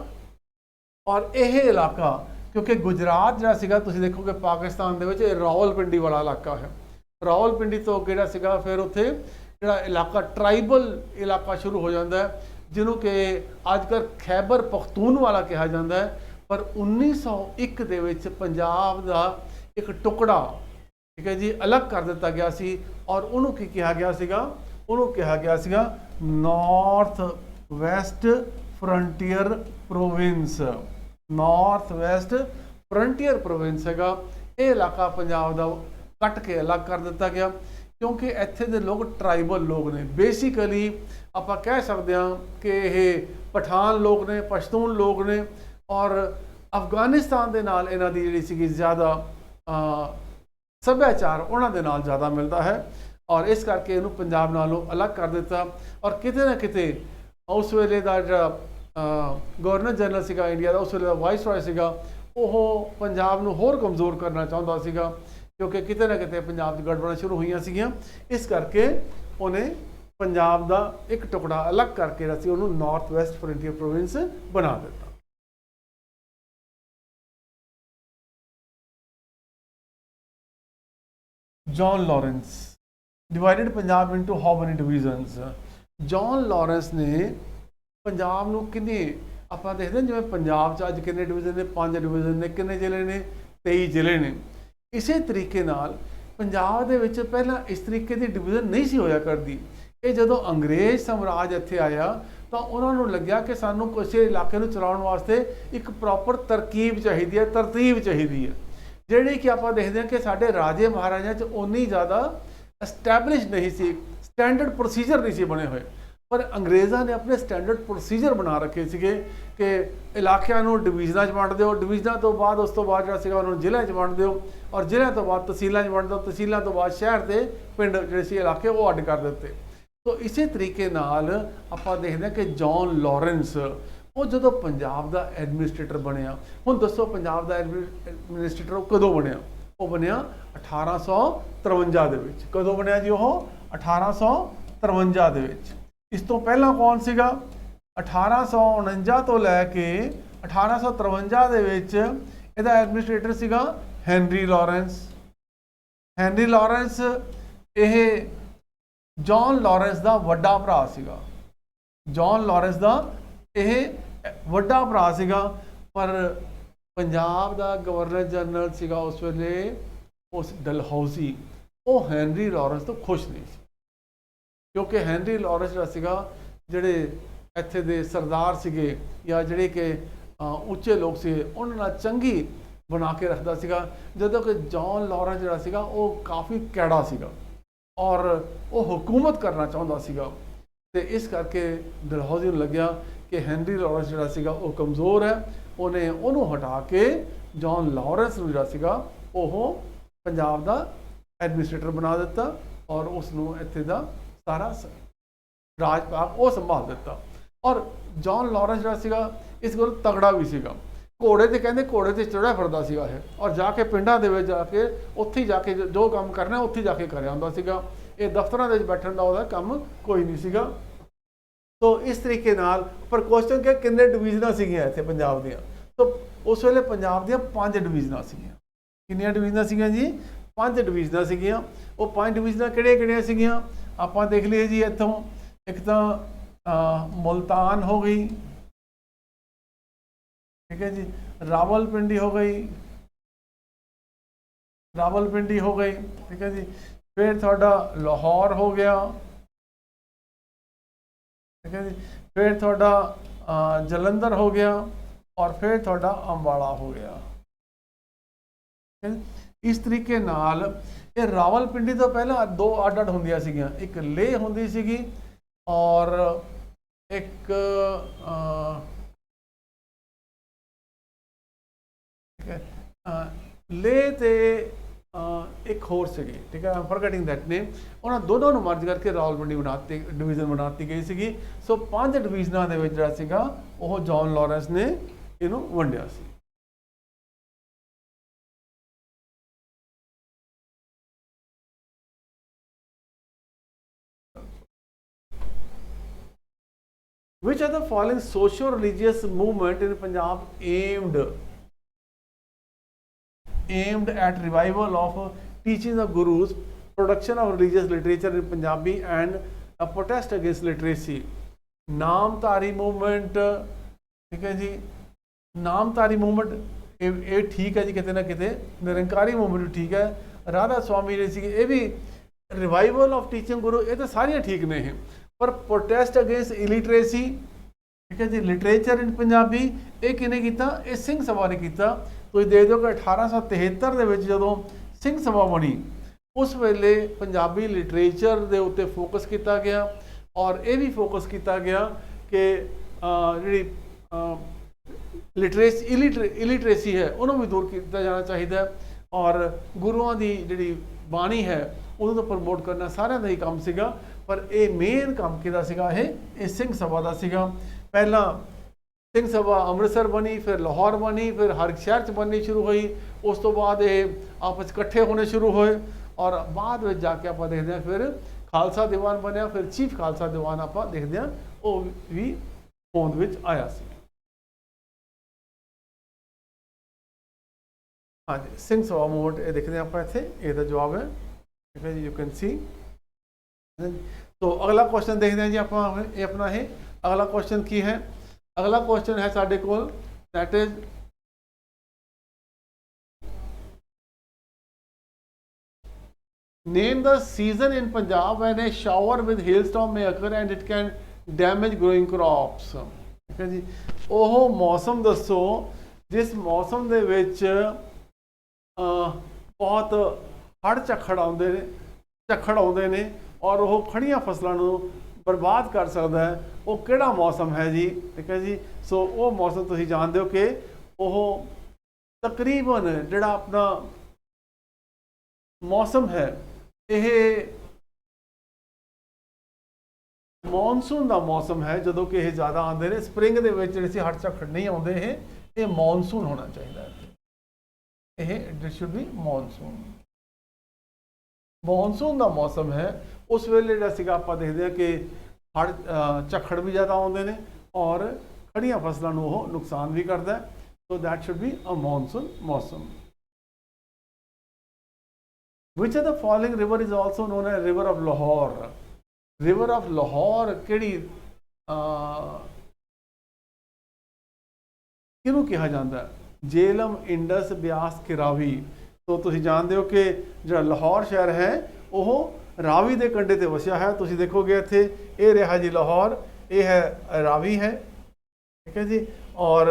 ਔਰ ਇਹ ਇਲਾਕਾ ਕਿਉਂਕਿ ਗੁਜਰਾਤ ਜਿਹੜਾ ਸੀਗਾ ਤੁਸੀਂ ਦੇਖੋਗੇ ਪਾਕਿਸਤਾਨ ਦੇ ਵਿੱਚ ਇਹ ਰਾਵਲਪਿੰਡੀ ਵਾਲਾ ਇਲਾਕਾ ਹੈ। ਰਾਵਲਪਿੰਡੀ ਤੋਂ ਅੱਗੇ ਜਿਹੜਾ ਸੀਗਾ ਫਿਰ ਉੱਥੇ ਜਿਹੜਾ ਇਲਾਕਾ ਟਰਾਈਬਲ ਇਲਾਕਾ ਸ਼ੁਰੂ ਹੋ ਜਾਂਦਾ ਹੈ, ਜਿਹਨੂੰ ਕਿ ਅੱਜ ਕੱਲ੍ਹ ਖੈਬਰ ਪਖਤੂਨਵਾਲਾ ਕਿਹਾ ਜਾਂਦਾ ਹੈ। ਪਰ 1901 ਦੇ ਵਿੱਚ ਪੰਜਾਬ ਦਾ ਇੱਕ ਟੁਕੜਾ, ਠੀਕ ਹੈ ਜੀ, ਅਲੱਗ ਕਰ ਦਿੱਤਾ ਗਿਆ ਸੀ, ਔਰ ਉਹਨੂੰ ਕੀ ਕਿਹਾ ਗਿਆ ਸੀਗਾ? ਉਹਨੂੰ ਕਿਹਾ ਗਿਆ ਸੀਗਾ north West frontier province. North West frontier province ਹੈਗਾ ਇਹ ਇਲਾਕਾ ਪੰਜਾਬ ਦਾ ਕੱਟ ਕੇ ਅਲੱਗ ਕਰ ਦਿੱਤਾ ਗਿਆ, ਕਿਉਂਕਿ ਇੱਥੇ ਦੇ ਲੋਕ ਟਰਾਈਬਲ ਲੋਕ ਨੇ। ਬੇਸਿਕਲੀ ਆਪਾਂ ਕਹਿ ਸਕਦੇ ਹਾਂ ਕਿ ਇਹ ਪਠਾਨ ਲੋਕ ਨੇ, ਪਸ਼ਤੂਨ ਲੋਕ ਨੇ, ਔਰ ਅਫਗਾਨਿਸਤਾਨ ਦੇ ਨਾਲ ਇਹਨਾਂ ਦੀ ਜਿਹੜੀ ਸੀਗੀ ਜ਼ਿਆਦਾ ਸੱਭਿਆਚਾਰ ਉਹਨਾਂ ਦੇ ਨਾਲ ਜ਼ਿਆਦਾ ਮਿਲਦਾ ਹੈ, ਔਰ ਇਸ ਕਰਕੇ ਇਹਨੂੰ ਪੰਜਾਬ ਨਾਲੋਂ ਅਲੱਗ ਕਰ ਦਿੱਤਾ। ਔਰ ਕਿਤੇ ਨਾ ਕਿਤੇ ਉਸ ਵੇਲੇ ਦਾ ਜਿਹੜਾ ਗਵਰਨਰ ਜਨਰਲ ਸੀਗਾ ਇੰਡੀਆ ਦਾ, ਉਸ ਵੇਲੇ ਦਾ ਵਾਇਸ ਰਾਏ ਸੀਗਾ, ਉਹ ਪੰਜਾਬ ਨੂੰ ਹੋਰ ਕਮਜ਼ੋਰ ਕਰਨਾ ਚਾਹੁੰਦਾ ਸੀਗਾ, ਕਿਉਂਕਿ ਕਿਤੇ ਨਾ ਕਿਤੇ ਪੰਜਾਬ 'ਚ ਗੜਬੜਾਂ ਸ਼ੁਰੂ ਹੋਈਆਂ ਸੀਗੀਆਂ। ਇਸ ਕਰਕੇ ਉਹਨੇ ਪੰਜਾਬ ਦਾ ਇੱਕ ਟੁਕੜਾ ਅਲੱਗ ਕਰਕੇ ਜਿਹੜਾ ਸੀ ਉਹਨੂੰ ਨਾਰਥ ਵੈਸਟ ਫਰੰਟੀਅਰ ਪ੍ਰੋਵਿੰਸ ਬਣਾ ਦਿੱਤਾ। John Lawrence divided Punjab into how many divisions. John Lawrence ने पंजाब ਨੂੰ ਕਿੰਨੇ ਆਪਾਂ ਦੇਖਦੇ ਹਾਂ, ਜਿਵੇਂ ਪੰਜਾਬ 'ਚ ਅੱਜ ਕਿੰਨੇ ਡਿਵੀਜ਼ਨ ਨੇ, 5 ਡਿਵੀਜ਼ਨ ਨੇ, ਕਿੰਨੇ ਜ਼ਿਲ੍ਹੇ ਨੇ, 23 ਜ਼ਿਲ੍ਹੇ ਨੇ। ਇਸੇ ਤਰੀਕੇ ਨਾਲ ਪੰਜਾਬ ਦੇ ਵਿੱਚ ਪਹਿਲਾਂ ਇਸ ਤਰੀਕੇ ਦੀ ਡਿਵੀਜ਼ਨ ਨਹੀਂ ਸੀ ਹੋਇਆ ਕਰਦੀ। ਇਹ ਜਦੋਂ ਅੰਗਰੇਜ਼ ਸਾਮਰਾਜ ਇੱਥੇ ਆਇਆ ਤਾਂ ਉਹਨਾਂ ਨੂੰ ਲੱਗਿਆ ਕਿ ਸਾਨੂੰ ਕਿਸੇ ਇਲਾਕੇ ਨੂੰ ਚਲਾਉਣ ਵਾਸਤੇ ਇੱਕ ਪ੍ਰੋਪਰ ਤਰਕੀਬ ਚਾਹੀਦੀ ਹੈ, ਤਰਤੀਬ ਚਾਹੀਦੀ ਹੈ, ਜਿਹੜੀ ਕਿ ਆਪਾਂ ਦੇਖਦੇ ਹਾਂ ਕਿ ਸਾਡੇ ਰਾਜੇ ਮਹਾਰਾਜਿਆਂ 'ਚ ਉਨੀ ਜ਼ਿਆਦਾ ਐਸਟੈਬਲਿਸ਼ ਨਹੀਂ ਸੀ, ਸਟੈਂਡਰਡ ਪ੍ਰੋਸੀਜਰ ਨਹੀਂ ਸੀ ਬਣੇ ਹੋਏ। ਪਰ ਅੰਗਰੇਜ਼ਾਂ ਨੇ ਆਪਣੇ ਸਟੈਂਡਰਡ ਪ੍ਰੋਸੀਜਰ ਬਣਾ ਰੱਖੇ ਸੀਗੇ ਕਿ ਇਲਾਕਿਆਂ ਨੂੰ ਡਿਵੀਜ਼ਨਾਂ 'ਚ ਵੰਡ ਦਿਓ, ਡਿਵੀਜ਼ਨਾਂ ਤੋਂ ਬਾਅਦ ਉਸ ਤੋਂ ਬਾਅਦ ਜਿਹੜਾ ਸੀਗਾ ਉਹਨਾਂ ਨੂੰ ਜ਼ਿਲ੍ਹਿਆਂ 'ਚ ਵੰਡ ਦਿਓ, ਔਰ ਜ਼ਿਲ੍ਹਿਆਂ ਤੋਂ ਬਾਅਦ ਤਹਿਸੀਲਾਂ 'ਚ ਵੰਡ ਦਿਓ, ਤਹਿਸੀਲਾਂ ਤੋਂ ਬਾਅਦ ਸ਼ਹਿਰ ਤੇ ਪਿੰਡ ਜਿਹੜੇ ਸੀ ਇਲਾਕੇ ਉਹ ਅੱਡ ਕਰ ਦਿੱਤੇ। ਸੋ ਇਸੇ ਤਰੀਕੇ ਨਾਲ ਆਪਾਂ ਦੇਖਦੇ ਹਾਂ ਕਿ ਜੌਨ ਲਾਰੈਂਸ ਉਹ ਜਦੋਂ ਪੰਜਾਬ ਦਾ ਐਡਮਿਨਿਸਟ੍ਰੇਟਰ ਬਣਿਆ। ਹੁਣ ਦੱਸੋ ਪੰਜਾਬ ਦਾ ਐਡਮਿਨਿਸਟ੍ਰੇਟਰ ਉਹ ਕਦੋਂ ਬਣਿਆ? ਉਹ ਬਣਿਆ 1853 ਦੇ ਵਿੱਚ। ਕਦੋਂ ਬਣਿਆ ਜੀ? ਉਹ 1853 ਦੇ ਵਿੱਚ। ਇਸ ਤੋਂ ਪਹਿਲਾਂ ਕੌਣ ਸੀਗਾ? 1849 ਤੋਂ ਲੈ ਕੇ 1853 ਦੇ ਵਿੱਚ ਇਹਦਾ ਐਡਮਿਨਿਸਟ੍ਰੇਟਰ ਸੀਗਾ ਹੈਨਰੀ ਲਾਰੈਂਸ। ਹੈਨਰੀ ਲਾਰੈਂਸ ਇਹ ਜੌਨ ਲਾਰੈਂਸ ਦਾ ਵੱਡਾ ਭਰਾ ਸੀਗਾ। ਜੌਨ ਲਾਰੈਂਸ ਦਾ ਇਹ ਵੱਡਾ ਭਰਾ ਸੀਗਾ, ਪਰ ਪੰਜਾਬ ਦਾ ਗਵਰਨਰ ਜਨਰਲ ਸੀਗਾ ਉਸ ਵੇਲੇ ਉਸ ਡਲਹੌਜ਼ੀ, ਉਹ ਹੈਨਰੀ ਲਾਰੈਂਸ ਤੋਂ ਖੁਸ਼ ਨਹੀਂ ਸੀ, ਕਿਉਂਕਿ ਹੈਨਰੀ ਲਾਰੈਂਸ ਜਿਹੜਾ ਸੀਗਾ, ਜਿਹੜੇ ਇੱਥੇ ਦੇ ਸਰਦਾਰ ਸੀਗੇ ਜਾਂ ਜਿਹੜੇ ਕਿ ਉੱਚੇ ਲੋਕ ਸੀਗੇ, ਉਹਨਾਂ ਨਾਲ ਚੰਗੀ ਬਣਾ ਕੇ ਰੱਖਦਾ ਸੀਗਾ, ਜਦੋਂ ਕਿ ਜੌਨ ਲਾਰੈਂਸ ਜਿਹੜਾ ਸੀਗਾ ਉਹ ਕਾਫੀ ਕੈੜਾ ਸੀਗਾ ਔਰ ਉਹ ਹਕੂਮਤ ਕਰਨਾ ਚਾਹੁੰਦਾ ਸੀਗਾ। ਤੇ ਇਸ ਕਰਕੇ ਡਲਹੌਜ਼ੀ ਨੂੰ ਲੱਗਿਆ ਕਿ ਹੈਨਰੀ ਲਾਰੈਂਸ ਜਿਹੜਾ ਸੀਗਾ ਉਹ ਕਮਜ਼ੋਰ ਹੈ, ਉਹਨੇ ਉਹਨੂੰ ਹਟਾ ਕੇ ਜੌਨ ਲਾਰੈਂਸ ਨੂੰ ਜਿਹੜਾ ਸੀਗਾ ਉਹ ਪੰਜਾਬ ਦਾ ਐਡਮਿਨਿਸਟ੍ਰੇਟਰ ਬਣਾ ਦਿੱਤਾ ਔਰ ਉਸ ਨੂੰ ਇੱਥੇ ਦਾ ਸਾਰਾ ਰਾਜ ਭਾਗ ਉਹ ਸੰਭਾਲ ਦਿੱਤਾ। ਔਰ ਜੌਨ ਲਾਰੈਂਸ ਜਿਹੜਾ ਸੀਗਾ ਇਸ ਕੋਲ ਤਗੜਾ ਵੀ ਸੀਗਾ, ਘੋੜੇ ਤੇ ਕਹਿੰਦੇ ਘੋੜੇ ਤੇ ਚੜ੍ਹਿਆ ਫਿਰਦਾ ਸੀਗਾ ਇਹ, ਔਰ ਜਾ ਕੇ ਪਿੰਡਾਂ ਦੇ ਵਿੱਚ ਜਾ ਕੇ ਉੱਥੇ ਜਾ ਕੇ ਜੋ ਕੰਮ ਕਰਨਾ ਉੱਥੇ ਜਾ ਕੇ ਕਰਿਆ ਹੁੰਦਾ ਸੀਗਾ। ਇਹ ਦਫ਼ਤਰਾਂ ਦੇ ਵਿੱਚ ਬੈਠਣ ਦਾ ਉਹਦਾ ਕੰਮ ਕੋਈ ਨਹੀਂ ਸੀਗਾ। ਤੋ ਇਸ ਤਰੀਕੇ ਨਾਲ ਪਰ ਕੁਐਸਚਨ ਕਿ ਕਿੰਨੇ ਡਿਵੀਜ਼ਨਾਂ ਸੀਗੀਆਂ ਇੱਥੇ ਪੰਜਾਬ ਦੀਆਂ? ਤਾਂ ਉਸ ਵੇਲੇ ਪੰਜਾਬ ਦੀਆਂ 5 ਡਿਵੀਜ਼ਨਾਂ ਸੀਗੀਆਂ। ਕਿੰਨੀਆਂ ਡਿਵੀਜ਼ਨਾਂ ਸੀਗੀਆਂ ਜੀ? 5 ਡਿਵੀਜ਼ਨਾਂ ਸੀਗੀਆਂ। ਉਹ 5 ਡਿਵੀਜ਼ਨਾਂ ਕਿਹੜੀਆਂ ਸੀਗੀਆਂ? ਆਪਾਂ ਦੇਖ ਲਈਏ ਜੀ। ਇੱਥੋਂ ਇੱਕ ਤਾਂ ਮੁਲਤਾਨ ਹੋ ਗਈ, ठीक है जी, रावलपिंडी हो गई, रावलपिंडी हो गई, ठीक है जी। फिर थोड़ा लाहौर हो गया, ठीक है जी। फिर थोड़ा जलंधर हो गया और फिर थोड़ा अंबाला हो गया। इस तरीके नाल ये रावलपिंडी तो पहला 2 ਅੱਡ ਅੱਡ ਹੁੰਦੀਆਂ ਸੀਗੀਆਂ, एक लेह ਹੁੰਦੀ ਸੀਗੀ और एक ले ते एक होर सीगी, ठीक है, फॉरगेटिंग दैट नेम। उन्होंने दोनों ਨੂੰ ਮਰਜ ਕਰਕੇ ਰਾਵਲਪਿੰਡੀ ਬਣਾਤੀ, डिवीजन ਬਣਾਤੀ गई ਸੀਗੀ। सो 5 डिवीजनों ਦੇ ਵਿੱਚ ਜਿਹੜਾ ਸੀਗਾ ਉਹ ਜੌਨ ਲਾਰੈਂਸ ਨੇ ਇਹਨੂੰ ਵੰਡਿਆ ਸੀ। Which are the following socio-religious movement in Punjab aimed at revival of teachings of gurus, production of religious literature in Punjabi and a protest against literacy? Namdhari movement, ठीक है जी, नामधारी मूवमेंट ये ठीक है जी, कितने ना कितने निरंकारी मूवमेंट भी ठीक है। राधा स्वामी जी सी ये भी रिवाइवल ऑफ टीचिंग गुरु, ये तो सारियां ठीक ने हैं, पर प्रोटेस्ट अगेंस्ट इलिटरेसी, ठीक है जी, लिटरेचर इन पंजाबी ये किने कीता? ये सिंह सभा ने कीता। ਤੁਸੀਂ ਦੇਖ ਦਿਓ ਕਿ 1873 ਦੇ ਵਿੱਚ ਜਦੋਂ ਸਿੰਘ ਸਭਾ ਬਣੀ ਉਸ ਵੇਲੇ ਪੰਜਾਬੀ ਲਿਟਰੇਚਰ ਦੇ ਉੱਤੇ ਫੋਕਸ ਕੀਤਾ ਗਿਆ ਔਰ ਇਹ ਵੀ ਫੋਕਸ ਕੀਤਾ ਗਿਆ ਕਿ ਜਿਹੜੀ ਇਲਿਟਰੇਸੀ ਹੈ ਉਹਨੂੰ ਵੀ ਦੂਰ ਕੀਤਾ ਜਾਣਾ ਚਾਹੀਦਾ ਔਰ ਗੁਰੂਆਂ ਦੀ ਜਿਹੜੀ ਬਾਣੀ ਹੈ ਉਹਨੂੰ ਤਾਂ ਪ੍ਰਮੋਟ ਕਰਨਾ ਸਾਰਿਆਂ ਦਾ ਹੀ ਕੰਮ ਸੀਗਾ। ਪਰ ਇਹ ਮੇਨ ਕੰਮ ਕਿਹਦਾ ਸੀਗਾ? ਇਹ ਸਿੰਘ ਸਭਾ ਦਾ ਸੀਗਾ। ਪਹਿਲਾਂ ਸਿੰਘ ਸਭਾ ਅੰਮ੍ਰਿਤਸਰ ਬਣੀ, ਫਿਰ ਲਾਹੌਰ ਬਣੀ, ਫਿਰ ਹਰ ਸ਼ਹਿਰ 'ਚ ਬਣਨੀ ਸ਼ੁਰੂ ਹੋਈ। ਉਸ ਤੋਂ ਬਾਅਦ ਇਹ ਆਪਸ 'ਚ ਇਕੱਠੇ ਹੋਣੇ ਸ਼ੁਰੂ ਹੋਏ ਔਰ ਬਾਅਦ ਵਿੱਚ ਜਾ ਕੇ ਆਪਾਂ ਦੇਖਦੇ ਹਾਂ ਫਿਰ ਖਾਲਸਾ ਦੀਵਾਨ ਬਣਿਆ, ਫਿਰ ਚੀਫ ਖਾਲਸਾ ਦੀਵਾਨ ਆਪਾਂ ਦੇਖਦੇ ਹਾਂ ਉਹ ਵੀ ਹੋਂਦ ਵਿੱਚ ਆਇਆ ਸੀ। ਹਾਂਜੀ, ਸਿੰਘ ਸਭਾ ਮੂਵਮੈਂਟ ਇਹ ਦੇਖਦੇ ਹਾਂ ਆਪਾਂ ਇੱਥੇ, ਇਹਦਾ ਜਵਾਬ ਹੈ, ਠੀਕ ਹੈ ਜੀ, ਯੂ ਕੈਨ ਸੀ। तो अगला क्वेश्चन देखते हैं जी आप ये अपना है। अगला क्वेश्चन की है, अगला क्वेश्चन है साढ़े को, that is name the season in Punjab when a shower with hailstorm may occur and it can damage growing crops. ठीक है जी, ਉਹ मौसम दसो जिस मौसम ਦੇ ਵਿੱਚ ਬਹੁਤ ਹੜ੍ਹ ਝੱਖੜ ਆਉਂਦੇ ਨੇ और वो खड़िया फसलों को बर्बाद कर सकता है, वो किहड़ा मौसम है जी। ठीक है जी, सो वो मौसम तुसीं जानते हो कि वो तकरीबन जिहड़ा अपना मौसम है यह मॉनसून का मौसम है, जदों कि यह ज़्यादा आते हैं। स्प्रिंग दे विच जिहड़े हड़ झक्खड़ नहीं आते, ये मॉनसून होना चाहिए, it should be monsoon. Monsoon का मौसम है, उस वेले जिहड़ा आपां देखते हैं कि हड़ झक्खड़ भी ज़्यादा आते हैं और खड़िया फसलों को नुकसान भी करता है। So that should be a monsoon मौसम। Which of the following river is also known as river of Lahore. River of Lahore किहड़ी किहनूं कहा जाता है? झेलम, इंडस, ब्यास के रावी। तो तुसीं जानते हो कि जो लाहौर शहर है वह रावी के कंढे ते वसिया है। तुसीं देखोगे इत्थे ये रहा जी लाहौर, ये है रावी है, ठीक है जी, और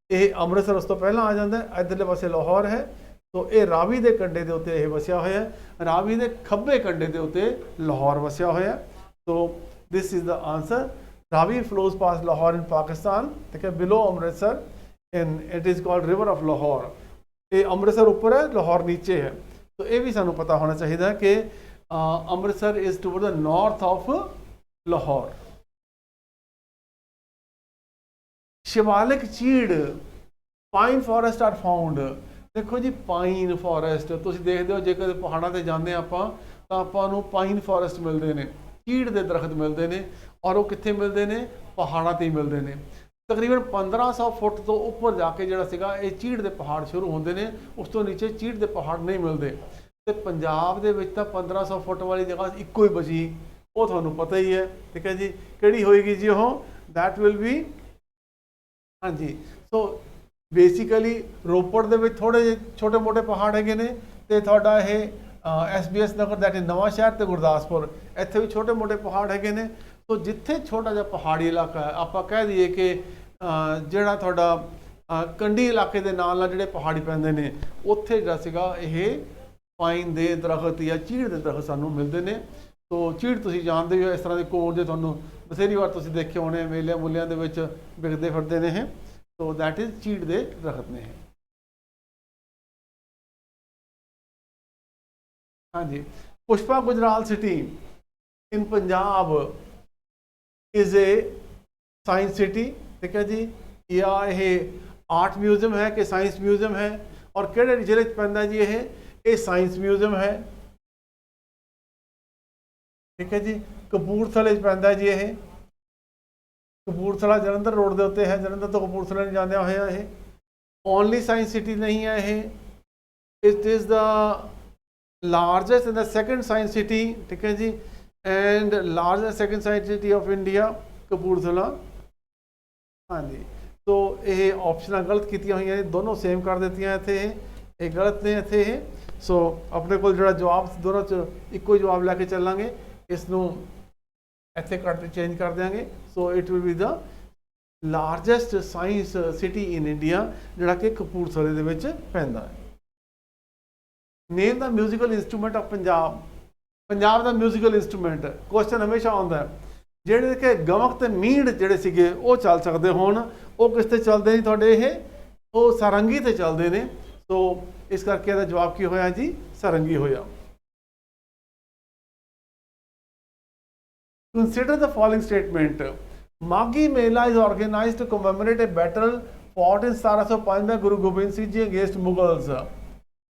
ये अमृतसर उस तो पहला आ जाता है, इधरले पासे लाहौर है। तो ये रावी के कंढे के उत्ते वसिया होया है, रावी के खब्बे कंढे के उत्ते लाहौर वसिया होया। तो this is the answer. Ravi flows past Lahore in Pakistan, ठीक है, below Amritsar in it is called river of Lahore. ये अमृतसर ऊपर है, लाहौर नीचे है। तो ये भी सानू पता होना चाहिए कि Amritsar is toward the north of Lahore. Shivalik चीड़, पाइन फॉरेस्ट आर फाउंड। देखो जी, पाइन फॉरेस्ट तुसीं देखते हो, जेकर पहाड़ों से जाते आपां तां आपां नूं पाइन फॉरेस्ट मिलते हैं, चीड़ के दरख्त मिलते हैं, और वो कित्थे मिलते हैं? पहाड़ों से ही मिलते हैं। तकरीबन 1500 फुट तो उपर जाके जिहड़ा सीगा ये चीड़ के पहाड़ शुरू होंदे ने, उस तो नीचे चीड़ के पहाड़ नहीं मिलते। तो पंजाब दे विच तां 1500 फुट वाली जगह इक्को ही बची, वो तुहानूं पता ही है। ठीक है जी, किहड़ी होएगी जी वो? दैट विल बी, हाँ जी, सो बेसिकली रोपड़ दे विच थोड़े छोटे मोटे पहाड़ हैगे ने, ते तुहाडा ये SBS नगर दैट इज नवां शहर ते गुरदासपुर, इत्थे भी छोटे मोटे पहाड़ हैगे ने। तो जिथे छोटा जिहा पहाड़ी इलाका है, आप कह दीए कि जिहड़ा तुहाडा कंढी इलाके के नाल जिहड़े पहाड़ी पैंदे ने, उत्थे जिहड़ा सीगा ये पाइन दे दरख्त या चीड़ के दरख्त सानूं मिलते हैं। तो चीड़ तुसीं जानदे हो, इस तरह के कोण जे तुहानूं बथेरी वार तुसीं देखे होने मेलियां मुलियां दे विच विकदे फिरदे ने। तो दैट इज चीड़ के दरख्त ने। हाँ जी, Pushpa Gujral city in Punjab is a science city. ठीक है जी, या ये आर्ट म्यूजियम है कि साइंस म्यूजियम है, और किहड़े जिले च पैंदा जी ये साइंस म्यूजियम है। ठीक है जी, कपूरथले च पैंदा जी ये, कपूरथला जलंधर रोड के उत्ते है, जलंधर तो कपूरथला नहीं जांदे होया ये। ओनली साइंस सिटी नहीं है ये, it is the largest and the second science city. ठीक है जी, and largest second science city of India Kapurthala. हाँ जी, तो ये ऑप्शन गलत कीतियां हुई हैं, दोनों सेम कर देती हैं इत्थे, ये गलत ने इत्थे। सो अपने को जिहड़ा जवाब दोनों च इक्को ही जवाब लैके चलांगे, इसनूं इत्थे कट चेंज कर देंगे। So it will be the largest science city in India, जिहड़ा कि कपूरथले दे विच पैंदा है। Name the musical instrument of Punjab. Punjab का म्यूजिकल इंस्ट्रूमेंट क्वेश्चन हमेशा आता है, जिहड़े कि गमक ते मींड़ जिहड़े सीगे वो चल सकते होण, वो किस ते चलदे ने तुहाडे? ये वो सारंगी ते चलदे ने। तो इस करके इहदा जवाब की होया जी? सारंगी होया। Consider the following statement. Maghi Mela is organize to commemorate a battle fought in 1705 में गुरु गोबिंद सिंह जी अगेंस्ट मुगल्स।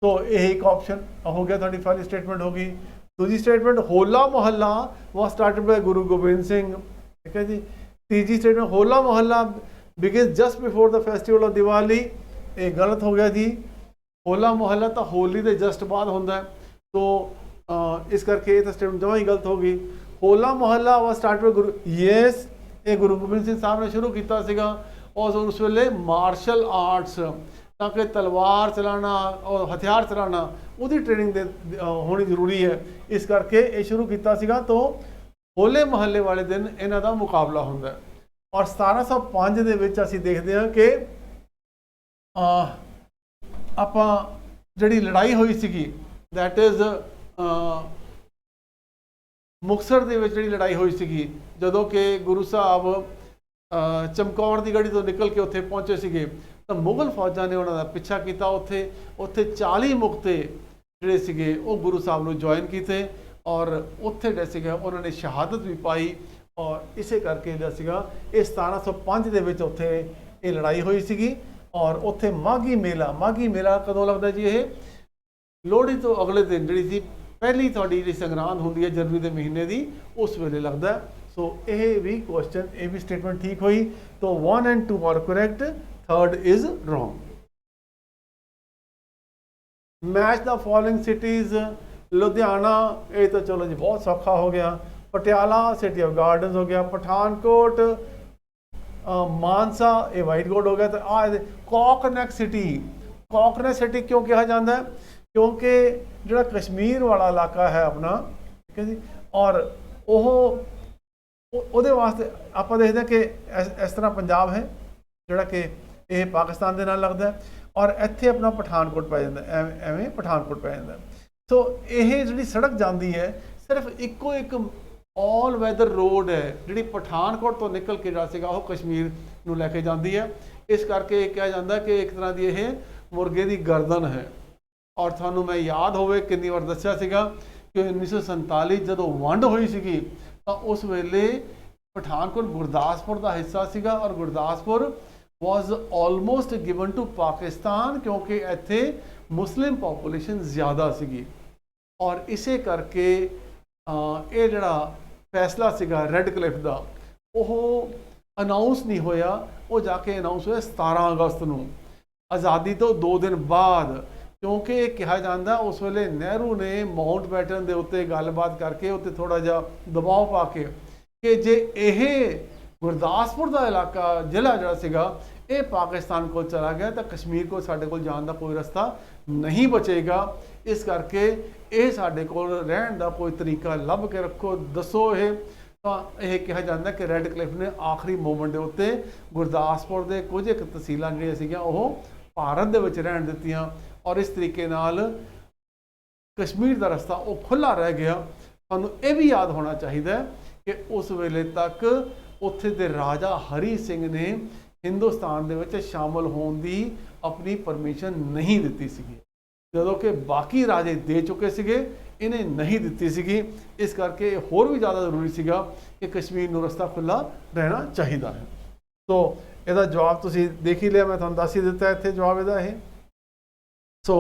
तो ये एक ऑप्शन हो गया, थोड़ी पहली स्टेटमेंट होगी। दूसरी स्टेटमेंट होला मोहल्ला वॉज स्टार्टेड बाय गुरु गोबिंद सिंह, ठीक है जी। तीसरी स्टेटमेंट होला मोहल्ला begin just before the festival of Diwali, ये गलत हो गया जी। होला मोहल्ला तो होली के जस्ट बाद होंदा है, तो इस करके ये तो स्टेटमेंट जमा ही गलत होगी। होला मोहल्ला was started by Guru, yes ये गुरु गोबिंद सिंह साहब ने शुरू किया सीगा, और उस वेले मार्शल आर्ट्स ताकि तलवार चलाना और हथियार चलाना उसकी ट्रेनिंग होनी जरूरी है, इस करके ये शुरू किया सीगा। तो होले महल्ले वाले दिन इन्हां दा मुकाबला होंदा है। और 1705 ਦੇ ਵਿੱਚ ਅਸੀਂ ਦੇਖਦੇ ਹਾਂ ਕਿ ਆਪਾਂ ਜਿਹੜੀ ਲੜਾਈ ਹੋਈ ਸੀਗੀ दैट इज़ ਮੁਕਤਸਰ ਦੇ ਵਿੱਚ ਜਿਹੜੀ ਲੜਾਈ ਹੋਈ ਸੀਗੀ, ਜਦੋਂ ਕਿ ਗੁਰੂ ਸਾਹਿਬ ਚਮਕੌਰ ਦੀ ਗੜੀ ਤੋਂ ਨਿਕਲ ਕੇ ਉੱਥੇ ਪਹੁੰਚੇ ਸੀਗੇ, ਤਾਂ ਮੁਗਲ ਫੌਜਾਂ ਨੇ ਉਹਨਾਂ ਦਾ ਪਿੱਛਾ ਕੀਤਾ। ਉੱਥੇ 40 ਮੁਕਤੇ ਜਿਹੜੇ ਸੀਗੇ ਉਹ ਗੁਰੂ ਸਾਹਿਬ ਨੂੰ ਜੁਆਇਨ ਕੀਤੇ, ਔਰ ਉੱਥੇ ਜਿਹੜੇ ਸੀਗੇ ਉਹਨਾਂ ਨੇ ਸ਼ਹਾਦਤ ਵੀ ਪਾਈ। ਔਰ ਇਸੇ ਕਰਕੇ ਜਿਹੜਾ ਸੀਗਾ ਇਹ 1705 ਦੇ ਵਿੱਚ ਉੱਥੇ ਇਹ ਲੜਾਈ ਹੋਈ ਸੀਗੀ। ਔਰ ਉੱਥੇ ਮਾਘੀ ਮੇਲਾ ਕਦੋਂ ਲੱਗਦਾ ਜੀ? ਇਹ ਲੋਹੜੀ ਤੋਂ ਅਗਲੇ ਦਿਨ ਜਿਹੜੀ ਸੀ ਪਹਿਲੀ ਤੁਹਾਡੀ ਜਿਹੜੀ ਸੰਗਰਾਂਦ ਹੁੰਦੀ ਹੈ ਜਨਵਰੀ ਦੇ ਮਹੀਨੇ ਦੀ, ਉਸ ਵੇਲੇ ਲੱਗਦਾ। ਸੋ ਇਹ ਵੀ ਕੁਐਸਚਨ, ਇਹ ਵੀ ਸਟੇਟਮੈਂਟ ਠੀਕ ਹੋਈ। तो 1 and 2 are correct, 3rd is wrong. Match the following cities. Ludhiana, ये तो चलो जी बहुत सौखा हो गया। पटियाला सिटी ऑफ गार्डन्स हो गया। पठानकोट, मानसा ये वाइट गोड हो गया। तो कॉकनेक सिटी क्यों कहा जाता है? क्योंकि जो कश्मीर वाला इलाका है अपना, ठीक है जी, और ਉਹਦੇ ਵਾਸਤੇ ਆਪਾਂ ਦੇਖਦੇ ਹਾਂ ਕਿ ਇਸ ਤਰ੍ਹਾਂ ਪੰਜਾਬ ਹੈ ਜਿਹੜਾ ਕਿ ਇਹ ਪਾਕਿਸਤਾਨ ਦੇ ਨਾਲ ਲੱਗਦਾ ਹੈ, ਔਰ ਇੱਥੇ ਆਪਣਾ ਪਠਾਨਕੋਟ ਪੈ ਜਾਂਦਾ, ਐਵੇਂ ਪਠਾਨਕੋਟ ਪੈ ਜਾਂਦਾ। ਸੋ ਇਹ ਜਿਹੜੀ ਸੜਕ ਜਾਂਦੀ ਹੈ ਸਿਰਫ ਇੱਕੋ ਇੱਕ ਆਲ ਵੈਦਰ ਰੋਡ ਹੈ ਜਿਹੜੀ ਪਠਾਨਕੋਟ ਤੋਂ ਨਿਕਲ ਕੇ ਜਿਹੜਾ ਸੀਗਾ ਉਹ ਕਸ਼ਮੀਰ ਨੂੰ ਲੈ ਕੇ ਜਾਂਦੀ ਹੈ। ਇਸ ਕਰਕੇ ਇਹ ਕਿਹਾ ਜਾਂਦਾ ਕਿ ਇੱਕ ਤਰ੍ਹਾਂ ਦੀ ਇਹ ਮੁਰਗੇ ਦੀ ਗਰਦਨ ਹੈ। ਔਰ ਤੁਹਾਨੂੰ ਮੈਂ ਯਾਦ ਹੋਵੇ ਕਿੰਨੀ ਵਾਰ ਦੱਸਿਆ ਸੀਗਾ ਕਿ 1947 ਜਦੋਂ ਵੰਡ ਹੋਈ ਸੀਗੀ ਤਾਂ ਉਸ ਵੇਲੇ ਪਠਾਨਕੋਟ ਗੁਰਦਾਸਪੁਰ ਦਾ ਹਿੱਸਾ ਸੀਗਾ, ਔਰ ਗੁਰਦਾਸਪੁਰ ਵਾਜ਼ ਆਲਮੋਸਟ ਗਿਵਨ ਟੂ ਪਾਕਿਸਤਾਨ ਕਿਉਂਕਿ ਇੱਥੇ ਮੁਸਲਿਮ ਪੋਪੂਲੇਸ਼ਨ ਜ਼ਿਆਦਾ ਸੀਗੀ। ਔਰ ਇਸੇ ਕਰਕੇ ਇਹ ਜਿਹੜਾ ਫੈਸਲਾ ਸੀਗਾ ਰੈੱਡ ਕਲਿਫ ਦਾ ਉਹ ਅਨਾਊਂਸ ਨਹੀਂ ਹੋਇਆ, ਉਹ ਜਾ ਕੇ ਅਨਾਊਂਸ ਹੋਇਆ 17 ਅਗਸਤ ਨੂੰ, ਆਜ਼ਾਦੀ ਤੋਂ 2 ਦਿਨ ਬਾਅਦ। ਕਿਉਂਕਿ ਇਹ ਕਿਹਾ ਜਾਂਦਾ ਉਸ ਵੇਲੇ ਨਹਿਰੂ ਨੇ ਮਾਊਂਟ ਬੈਟਨ ਦੇ ਉੱਤੇ ਗੱਲਬਾਤ ਕਰਕੇ ਉੱਤੇ ਥੋੜ੍ਹਾ ਜਿਹਾ ਦਬਾਅ ਪਾ ਕੇ ਕਿ ਜੇ ਇਹ ਗੁਰਦਾਸਪੁਰ ਦਾ ਇਲਾਕਾ ਜ਼ਿਲ੍ਹਾ ਜਿਹੜਾ ਸੀਗਾ ਇਹ ਪਾਕਿਸਤਾਨ ਕੋਲ ਚਲਾ ਗਿਆ ਤਾਂ ਕਸ਼ਮੀਰ ਕੋਲ ਸਾਡੇ ਕੋਲ ਜਾਣ ਦਾ ਕੋਈ ਰਸਤਾ ਨਹੀਂ ਬਚੇਗਾ। ਇਸ ਕਰਕੇ ਇਹ ਸਾਡੇ ਕੋਲ ਰਹਿਣ ਦਾ ਕੋਈ ਤਰੀਕਾ ਲੱਭ ਕੇ ਰੱਖੋ, ਦੱਸੋ। ਇਹ ਤਾਂ ਇਹ ਕਿਹਾ ਜਾਂਦਾ ਕਿ ਰੈੱਡ ਕਲਿਫ ਨੇ ਆਖਰੀ ਮੂਮੈਂਟ ਦੇ ਉੱਤੇ ਗੁਰਦਾਸਪੁਰ ਦੇ ਕੁਝ ਇੱਕ ਤਹਿਸੀਲਾਂ ਜਿਹੜੀਆਂ ਸੀਗੀਆਂ ਉਹ ਭਾਰਤ ਦੇ ਵਿੱਚ ਰਹਿਣ ਦਿੱਤੀਆਂ, ਔਰ ਇਸ ਤਰੀਕੇ ਨਾਲ ਕਸ਼ਮੀਰ ਦਾ ਰਸਤਾ ਉਹ ਖੁੱਲ੍ਹਾ ਰਹਿ ਗਿਆ। ਤੁਹਾਨੂੰ ਇਹ ਵੀ ਯਾਦ ਹੋਣਾ ਚਾਹੀਦਾ ਕਿ ਉਸ ਵੇਲੇ ਤੱਕ ਉੱਥੇ ਦੇ ਰਾਜਾ ਹਰੀ ਸਿੰਘ ਨੇ ਹਿੰਦੁਸਤਾਨ ਦੇ ਵਿੱਚ ਸ਼ਾਮਲ ਹੋਣ ਦੀ ਆਪਣੀ ਪਰਮਿਸ਼ਨ ਨਹੀਂ ਦਿੱਤੀ ਸੀਗੀ, ਜਦੋਂ ਕਿ ਬਾਕੀ ਰਾਜੇ ਦੇ ਚੁੱਕੇ ਸੀਗੇ, ਇਹਨੇ ਨਹੀਂ ਦਿੱਤੀ ਸੀਗੀ। ਇਸ ਕਰਕੇ ਹੋਰ ਵੀ ਜ਼ਿਆਦਾ ਜ਼ਰੂਰੀ ਸੀਗਾ ਕਿ ਕਸ਼ਮੀਰ ਨੂੰ ਰਸਤਾ ਖੁੱਲ੍ਹਾ ਰਹਿਣਾ ਚਾਹੀਦਾ ਹੈ। ਸੋ ਇਹਦਾ ਜਵਾਬ ਤੁਸੀਂ ਦੇਖ ਹੀ ਲਿਆ, ਮੈਂ ਤੁਹਾਨੂੰ ਦੱਸ ਹੀ ਦਿੱਤਾ ਇੱਥੇ ਜਵਾਬ ਇਹਦਾ ਇਹ। ਸੋ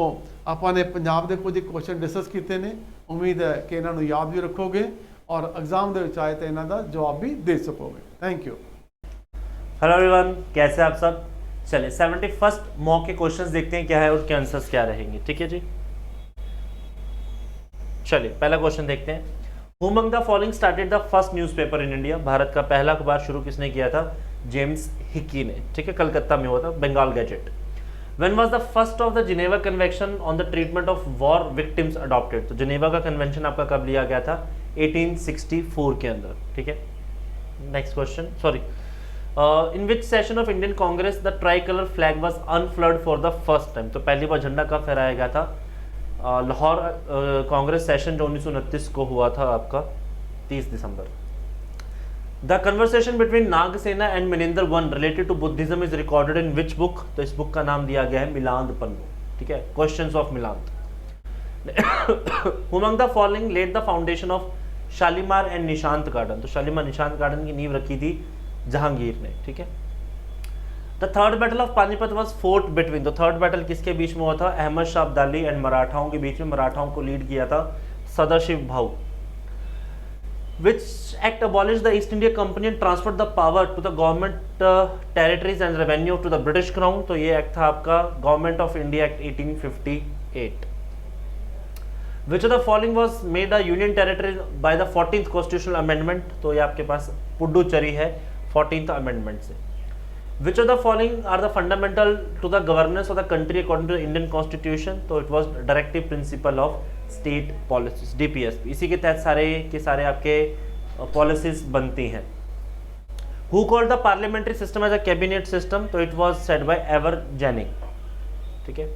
ਆਪਾਂ ਨੇ ਪੰਜਾਬ ਦੇ ਕੁਝ ਕੁਐਸਚਨ ਡਿਸਕਸ ਕੀਤੇ ਨੇ, ਉਮੀਦ ਹੈ ਕਿ ਇਹਨਾਂ ਨੂੰ ਯਾਦ ਵੀ ਰੱਖੋਗੇ और एग्जाम दे विच आए तो इन्हां दा जवाब भी दे सकोगे। Thank you. हेलो एवरीवन, कैसे आप सब? चलिए 71st मॉक के क्वेश्चंस देखते हैं क्या है और उसके आंसर्स क्या रहेंगे, ठीक है जी। चलिए पहला क्वेश्चन देखते हैं। Who among the following started the first newspaper in India? Bharat का पहला अखबार शुरू किसने किया था? जेम्स हिकी ने, ठीक है, कलकत्ता में हुआ था, Bengal gazette. When was the first of the Geneva Convention on the treatment of war victims adopted? तो जिनेवा का कन्वेंशन आपका कब लिया गया था? 1864 के अंदर, ठीक है। Next question, sorry, in which session of Indian Congress the tricolour flag was unfurled for the first time? तो पहली बार झंडा कब फहराया गया था? लाहौर कांग्रेस सेशन जो 1929 को हुआ था आपका 30 दिसंबर। The conversation between Nagasena and Milinda one related to Buddhism is recorded in which book? तो इस बुक का नाम दिया गया है मिलांद पन्नू, ठीक है, questions of Milinda. Who among the following laid the foundation of Shalimar and Nishat garden? तो शालीमार निशांत गार्डन की नींव रखी थी जहांगीर ने, ठीक है। The third battle of Panipat was fort between, तो थर्ड बैटल किसके बीच में हुआ था? अहमद शाह अब्दाली एंड मराठाओं के बीच में। मराठाओं को लीड किया था सदाशिव भाऊ। Which act abolished the East India Company and transferred the power to the government territories and revenue to the British Crown? तो ये एक्ट था आपका government of India act 1858। Which of the following was made a union territory by the 14th constitutional amendment? तो ये आपके पास पुडुचेरी है 14th amendment से। Which of the following are the fundamental to the governance of the country according to the Indian Constitution? तो it was directive principle of state policies, DPSP। इसी के तहत सारे के सारे आपके पॉलिसीज बनती हैं। Who called the parliamentary system as a cabinet system? तो it was said by Ivor Jennings, ठीक है।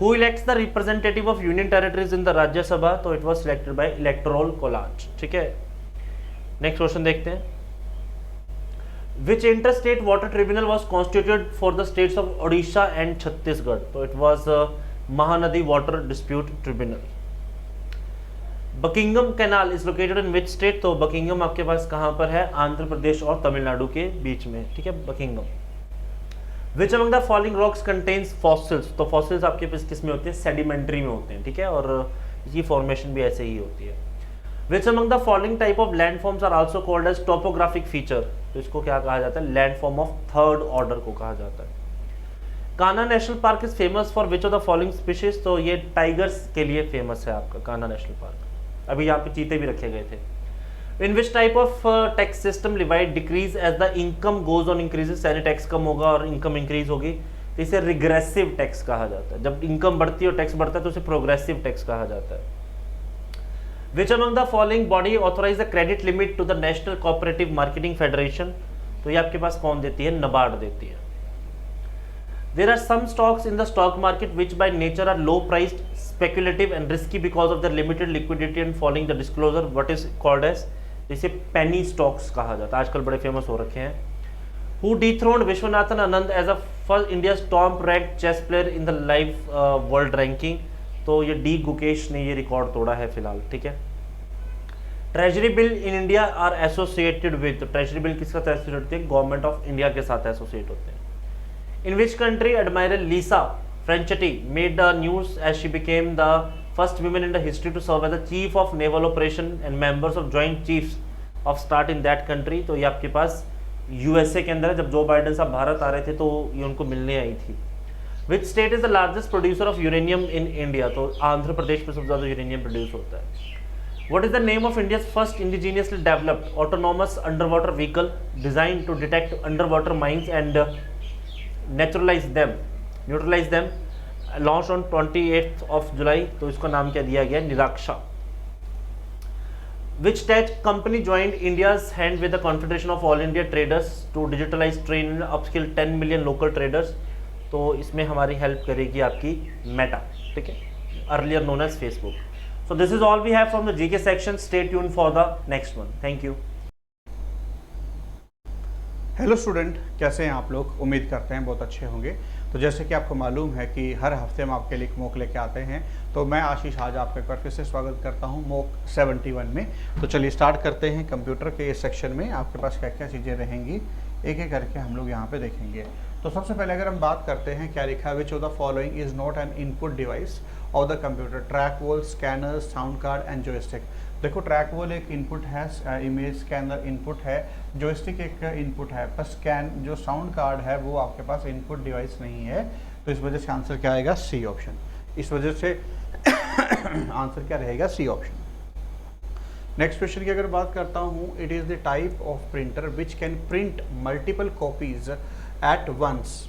Who elects the representative of union territories in the Rajya Sabha? तो it was selected by electoral college, ठीक है। Next question देखते हैं। Which inter state water tribunal was constituted for the states of Odisha and Chhattisgarh? तो it was Mahanadi water dispute tribunal. Buckingham canal is located in which state? तो Buckingham आपके पास कहां पर है? आंध्र प्रदेश और तमिलनाडु के बीच में, ठीक है, Buckingham. Which among the following rocks contains fossils? तो फॉसिल्स आपके पास किस में होते हैं? सेडिमेंट्री में होते हैं, ठीक है, और इसकी फॉर्मेशन भी ऐसे ही होती है। Which among the following type of landforms are also called as topographic feature? तो इसको क्या कहा जाता है? लैंडफॉर्म ऑफ थर्ड ऑर्डर को कहा जाता है। Kanha national park is famous for which of the following species? तो ये टाइगर्स के लिए फेमस है आपका कान्हा नेशनल पार्क। अभी यहाँ पे चीते भी रखे गए थे। In which type of tax system divide decreases as the income goes on increases? यानी टैक्स कम होगा और इनकम इंक्रीज होगी, तो इसे रिग्रेसिव टैक्स कहा जाता है। जब इनकम बढ़ती है और टैक्स बढ़ता है तो उसे प्रोग्रेसिव टैक्स कहा जाता है। Which among the following body authorise the credit limit to the national cooperative marketing federation? तो ये आपके पास कौन देती है? नबार्ड देती है। There are some stocks in the stock market which by nature are low priced, speculative and risky because of their limited liquidity and following the disclosure what is called as, इसे penny stocks कहा जाता है, आजकल बड़े famous हो रखे हैं। Who dethroned Viswanathan Anand as a first India's top ranked chess player in the live world ranking? तो ये डी गुकेश ने ये रिकॉर्ड तोड़ा है फिलहाल, ठीक है। Treasury bill in India are associated with? Treasury bill किसके साथ एसोसिएट होती है? गवर्नमेंट ऑफ इंडिया के साथ एसोसिएट होते हैं। In which country Admiral Lisa Franchetti made the news as she became the first woman in the history to serve as the chief of naval operation and members of joint chiefs of staff in that country? तो ये आपके पास USA के अंदर है। जब Joe Biden साहब भारत आ रहे थे तो ये उनको मिलने आई थी। Which state is the largest producer of uranium in India? तो आंध्र प्रदेश में सबसे ज्यादा यूरेनियम प्रोड्यूस होता है। What is the name of India's first indigenously developed autonomous underwater vehicle designed to detect underwater mines and neutralize them, launched on 28th of July? तो इसका नाम क्या दिया गया? निराक्षा। Which tech company joined India's hand with the Confederation of All India Traders to digitalize, train and upskill 10 million local traders? तो इसमें हमारी help करेगी आपकी मेटा, ठीक है, earlier known as Facebook. So this is all we have from the GK section. Stay tuned for the next one. Thank you. Hello student, कैसे हैं आप लोग? उम्मीद करते हैं बहुत अच्छे होंगे। तो जैसे कि आपको मालूम है कि हर हफ्ते हम आपके लिए मॉक लेके आते हैं, तो मैं आशीष आज आपका एक बार फिर से स्वागत करता हूं मॉक 71 में। तो चलिए स्टार्ट करते हैं। कंप्यूटर के इस सेक्शन में आपके पास क्या क्या चीज़ें रहेंगी एक एक करके हम लोग यहाँ पे देखेंगे। तो सबसे पहले अगर हम बात करते हैं, क्या लिखा है? Which of the following is not N input device of the computer? Track wall, scanner, sound card and joystick. देखो, ट्रैक वॉल एक इनपुट है, इमेज स्कैनर इनपुट है, जॉयस्टिक एक इनपुट है, पर स्कैन जो साउंड कार्ड है वो आपके पास इनपुट डिवाइस नहीं है। तो इस वजह से आंसर क्या आएगा? C option. इस वजह से आंसर क्या रहेगा? C option. नेक्स्ट क्वेश्चन की अगर बात करता हूँ, it is the type of printer which can print multiple copies at once.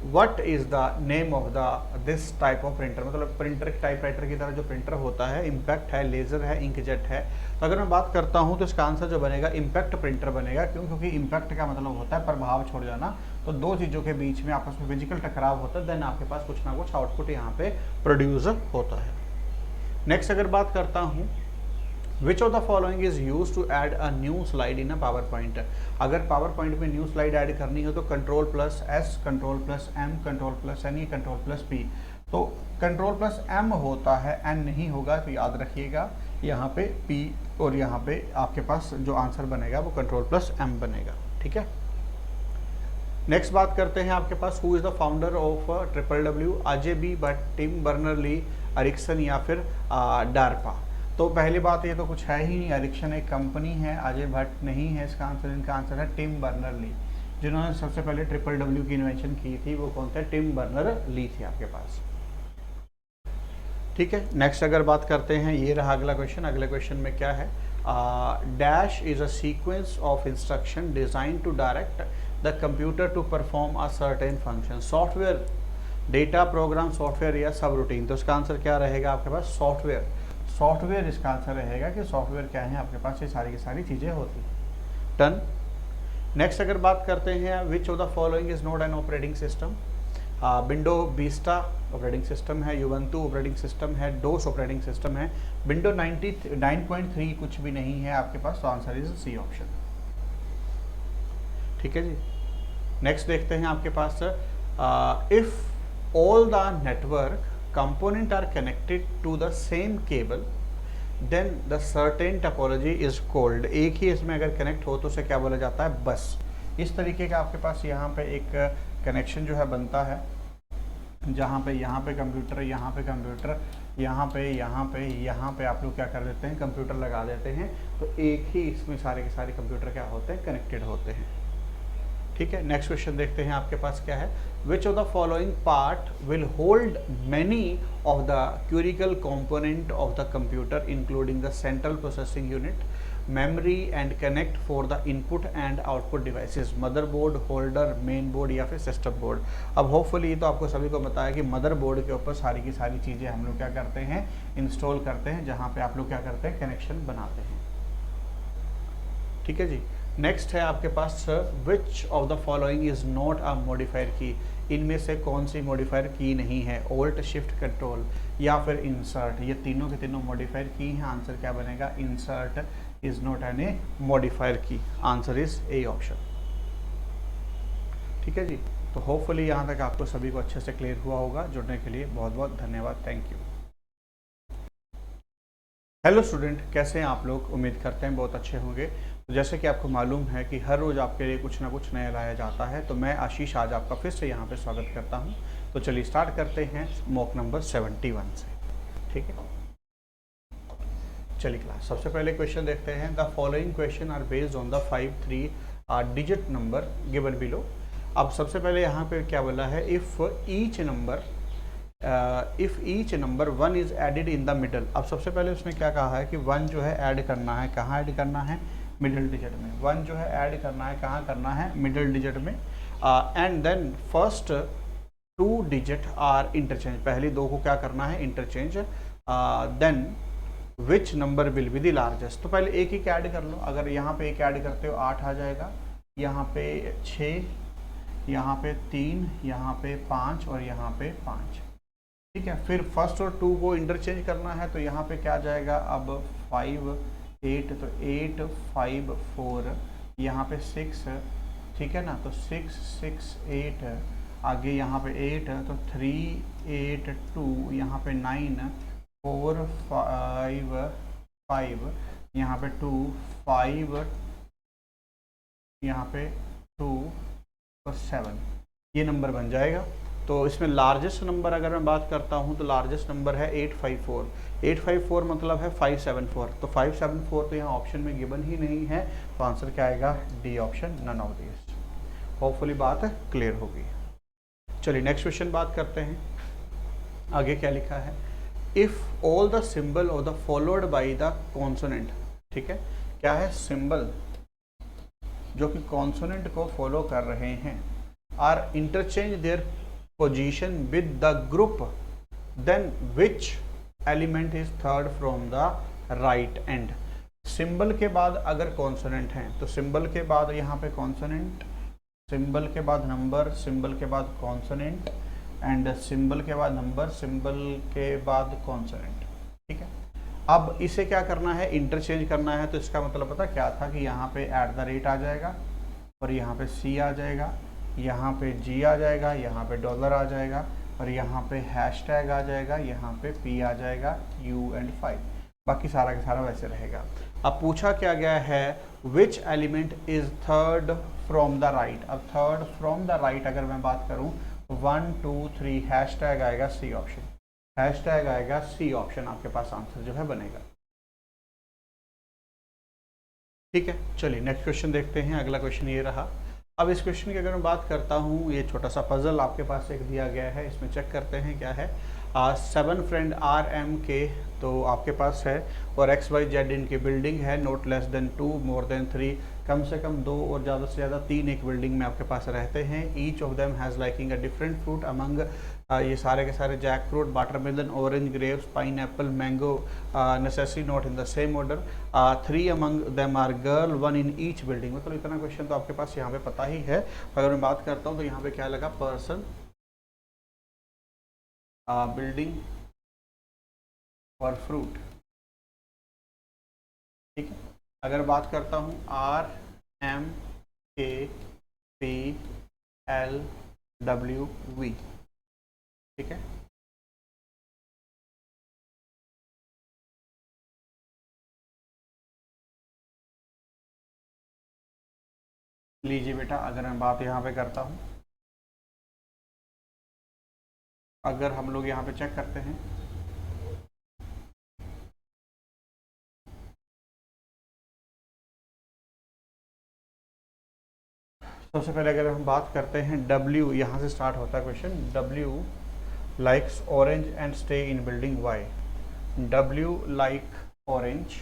What is the name of the this type of printer? मतलब प्रिंटर टाइपराइटर की तरह जो प्रिंटर होता है, इम्पैक्ट है, लेज़र है, इंकजेट है। तो अगर मैं बात करता हूँ तो इसका आंसर जो बनेगा इम्पैक्ट प्रिंटर बनेगा। क्यों? क्योंकि इम्पैक्ट का मतलब होता है प्रभाव छोड़ जाना। तो दो चीज़ों के बीच में आपस में फिजिकल टकराव होता है, देन आपके पास कुछ ना कुछ आउटपुट यहाँ पे प्रोड्यूस होता है। नेक्स्ट अगर बात करता हूँ, which of the following is use to add a new slide in a PowerPoint? अगर पावर पॉइंट में न्यू स्लाइड ऐड करनी हो तो control plus S, control plus M, control plus N, control plus P. तो control plus M होता है, N नहीं होगा, तो याद रखिएगा। यहाँ पे P और यहाँ पे आपके पास जो आंसर बनेगा वो Ctrl+M बनेगा। ठीक है, नेक्स्ट बात करते हैं आपके पास who is the founder of WWW, Ajay B Bhatt, Tim Berners-Lee, Ericsson या फिर डार्पा। तो पहली बात ये तो कुछ है ही नहीं, एरिक्सन एक कंपनी है, अजय भट्ट नहीं है इसका आंसर। इनका आंसर है टिम बर्नर-ली। जिन्होंने सबसे पहले WWW की इन्वेंशन की थी वो कौन थे? टिम बर्नर-ली थे आपके पास। ठीक है, नेक्स्ट अगर बात करते हैं, ये रहा अगला क्वेश्चन। अगले क्वेश्चन में क्या है? Dash is a sequence of instruction design to direct the computer to perform a certain function. Software, data, program, software या सब रूटीन। तो इसका आंसर क्या रहेगा आपके पास? सॉफ्टवेयर। सॉफ्टवेयर इसका आंसर रहेगा कि सॉफ्टवेयर क्या है आपके पास, ये सारी की सारी चीज़ें होती। डन। नेक्स्ट अगर बात करते हैं, विच of the following is not an operating system? Window Vista operating system है, यूवेंटू ऑपरेटिंग सिस्टम है, डोस ऑपरेटिंग सिस्टम है, विंडो 9.3 कुछ भी नहीं है आपके पास। तो आंसर इज सी ऑप्शन। ठीक है जी, नेक्स्ट देखते हैं आपके पास, if all the network component are connected to the same cable then the certain topology is called. एक ही इसमें अगर कनेक्ट हो तो उसे क्या बोला जाता है? बस। इस तरीके का आपके पास यहाँ पे एक कनेक्शन जो है बनता है, जहाँ पे यहाँ पे कंप्यूटर, यहाँ पे कंप्यूटर, यहाँ पे आप लोग क्या कर देते हैं? कंप्यूटर लगा देते हैं। तो एक ही इसमें सारे के सारे कंप्यूटर क्या होते हैं? कनेक्टेड होते हैं। ठीक है, नेक्स्ट क्वेश्चन देखते हैं आपके पास क्या है? Which of the following part will hold many of the critical component of the computer including the central processing unit, memory and connect for the input and output devices. Motherboard, holder, main board या फिर system board. अब hopefully तो आपको सभी को बताया कि motherboard के ऊपर सारी की सारी चीज़ें हम लोग क्या करते हैं? इंस्टॉल करते हैं, जहाँ पे आप लोग क्या करते हैं? कनेक्शन बनाते हैं। ठीक है जी, नेक्स्ट है आपके पास, which of the following is not a modifier key. इनमें से कौन सी मॉडिफायर की नहीं है? ऑल्ट, शिफ्ट, कंट्रोल या फिर इंसर्ट। ये तीनों के तीनों मॉडिफायर की हैं। आंसर क्या बनेगा? Insert is not an A modifier key. Answer is A option. ठीक है जी, तो होपफुली यहाँ तक आपको सभी को अच्छे से क्लियर हुआ होगा। जुड़ने के लिए बहुत बहुत धन्यवाद। Thank you. हेलो स्टूडेंट, कैसे हैं आप लोग? उम्मीद करते हैं बहुत अच्छे होंगे। तो जैसे कि आपको मालूम है कि हर रोज़ आपके लिए कुछ ना कुछ नया लाया जाता है, तो मैं आशीष आज आपका फिर से यहाँ पे स्वागत करता हूँ। तो चलिए स्टार्ट करते हैं मॉक नंबर 71 से। ठीक है, चलिए क्लास, सबसे पहले क्वेश्चन देखते हैं। The following question are based on the 5 digit number given below. अब सबसे पहले यहाँ पे क्या बोला है? If each number 1 is added in the middle. अब सबसे पहले उसने क्या कहा है कि 1 जो है ऐड करना है, कहाँ ऐड करना है? मिडिल डिजिट में। 1 जो है ऐड करना है, कहाँ करना है? मिडिल डिजिट में। And then first 2 digit are interchange. पहली 2 को क्या करना है? Interchange. Then which number will be the largest. तो पहले एक ही ऐड कर लो। अगर यहाँ पे एक ऐड करते हो 8 आ जाएगा, यहाँ पे 6, यहाँ पे 3, यहाँ पे 5 और यहाँ पे 5। ठीक है, फिर फर्स्ट और 2 को इंटरचेंज करना है, तो यहाँ पे क्या आ जाएगा? अब 5, 8, तो 8, 5, 4, यहाँ पे 6, ठीक है ना? तो 6, 6, 8, आगे यहाँ पे 8, तो 3, 8, 2, यहाँ पे 9, 4, 5, 5, यहाँ पे 2, 5, यहाँ पे 2 और 7, ये नंबर बन जाएगा। तो इसमें लार्जेस्ट नंबर अगर मैं बात करता हूँ तो लार्जेस्ट नंबर है 854। 854 मतलब है 574। तो 574 तो यहाँ ऑप्शन में गिवन ही नहीं है, तो आंसर क्या आएगा? D option, none of this. Hopefully बात क्लियर होगी। चलिए नेक्स्ट क्वेश्चन बात करते हैं। आगे क्या लिखा है? If all the symbol of the followed by the consonant. ठीक है, क्या है? सिंबल जो कि कॉन्सोनेंट को फॉलो कर रहे हैं, are interchange their position with the group, then which element is third from the right end. Symbol के बाद अगर कॉन्सोनेंट हैं तो सिंबल के बाद यहाँ पे कॉन्सोनेंट, सिंबल के बाद नंबर, सिंबल के बाद कॉन्सोनेंट एंड सिंबल के बाद नंबर, सिंबल के बाद कॉन्सोनेंट। ठीक है, अब इसे क्या करना है? इंटरचेंज करना है। तो इसका मतलब पता क्या था कि यहाँ पे @ आ जाएगा और यहाँ पे C आ जाएगा, यहाँ पे G आ जाएगा, यहाँ पे डॉलर आ जाएगा और यहाँ पे हैशटैग आ जाएगा, यहाँ पे P आ जाएगा, U एंड 5। बाकी सारा का सारा वैसे रहेगा। अब पूछा क्या गया है, विच element is third from the right. अब थर्ड फ्रॉम द राइट अगर मैं बात करूं 1 2 3 हैशटैग आएगा सी ऑप्शन, हैशटैग आएगा सी ऑप्शन, आपके पास आंसर जो है बनेगा। ठीक है, चलिए नेक्स्ट क्वेश्चन देखते हैं। अगला क्वेश्चन ये रहा। अब इस क्वेश्चन की अगर मैं बात करता हूँ, ये छोटा सा पजल आपके पास एक दिया गया है, इसमें चेक करते हैं क्या है। 7 फ्रेंड आर एम के, तो आपके पास है, और एक्स वाई जेड इनकी बिल्डिंग है, not less than 2 more than 3, कम से कम 2 और ज़्यादा से ज़्यादा 3 एक बिल्डिंग में आपके पास रहते हैं। Each of them has liking a different fruit among, ये सारे के सारे jackfruit, watermelon, orange, grapes, pineapple, mango, necessary not in the same order, 3 among them are girl, 1 in each building. मतलब इतना क्वेश्चन तो आपके पास यहाँ पे पता ही है। अगर मैं बात करता हूँ तो यहाँ पे क्या लगा, पर्सन, बिल्डिंग और फ्रूट। ठीक है, अगर बात करता हूँ आर एम के पी एल डब्ल्यू वी, ठीक है, लीजिए बेटा, अगर मैं बात यहाँ पे करता हूँ, अगर हम लोग यहाँ पे चेक करते हैं, सबसे पहले अगर हम बात करते हैं W, यहाँ से स्टार्ट होता है question. W likes orange and stay in building Y। W like orange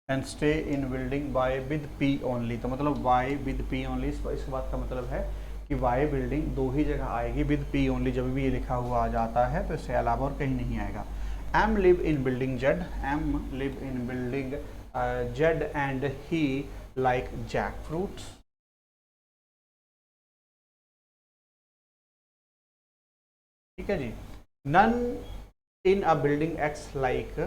and stay in building Y with P only. तो मतलब Y विद P ओनली, इस बात का मतलब है कि Y बिल्डिंग 2 ही जगह आएगी विद P ओनली। जब भी ये लिखा हुआ आ जाता है तो इससे अलावा और कहीं नहीं आएगा। M live in building Z, M live in building Z and he like jackfruits। ठीक है जी। None in a building X like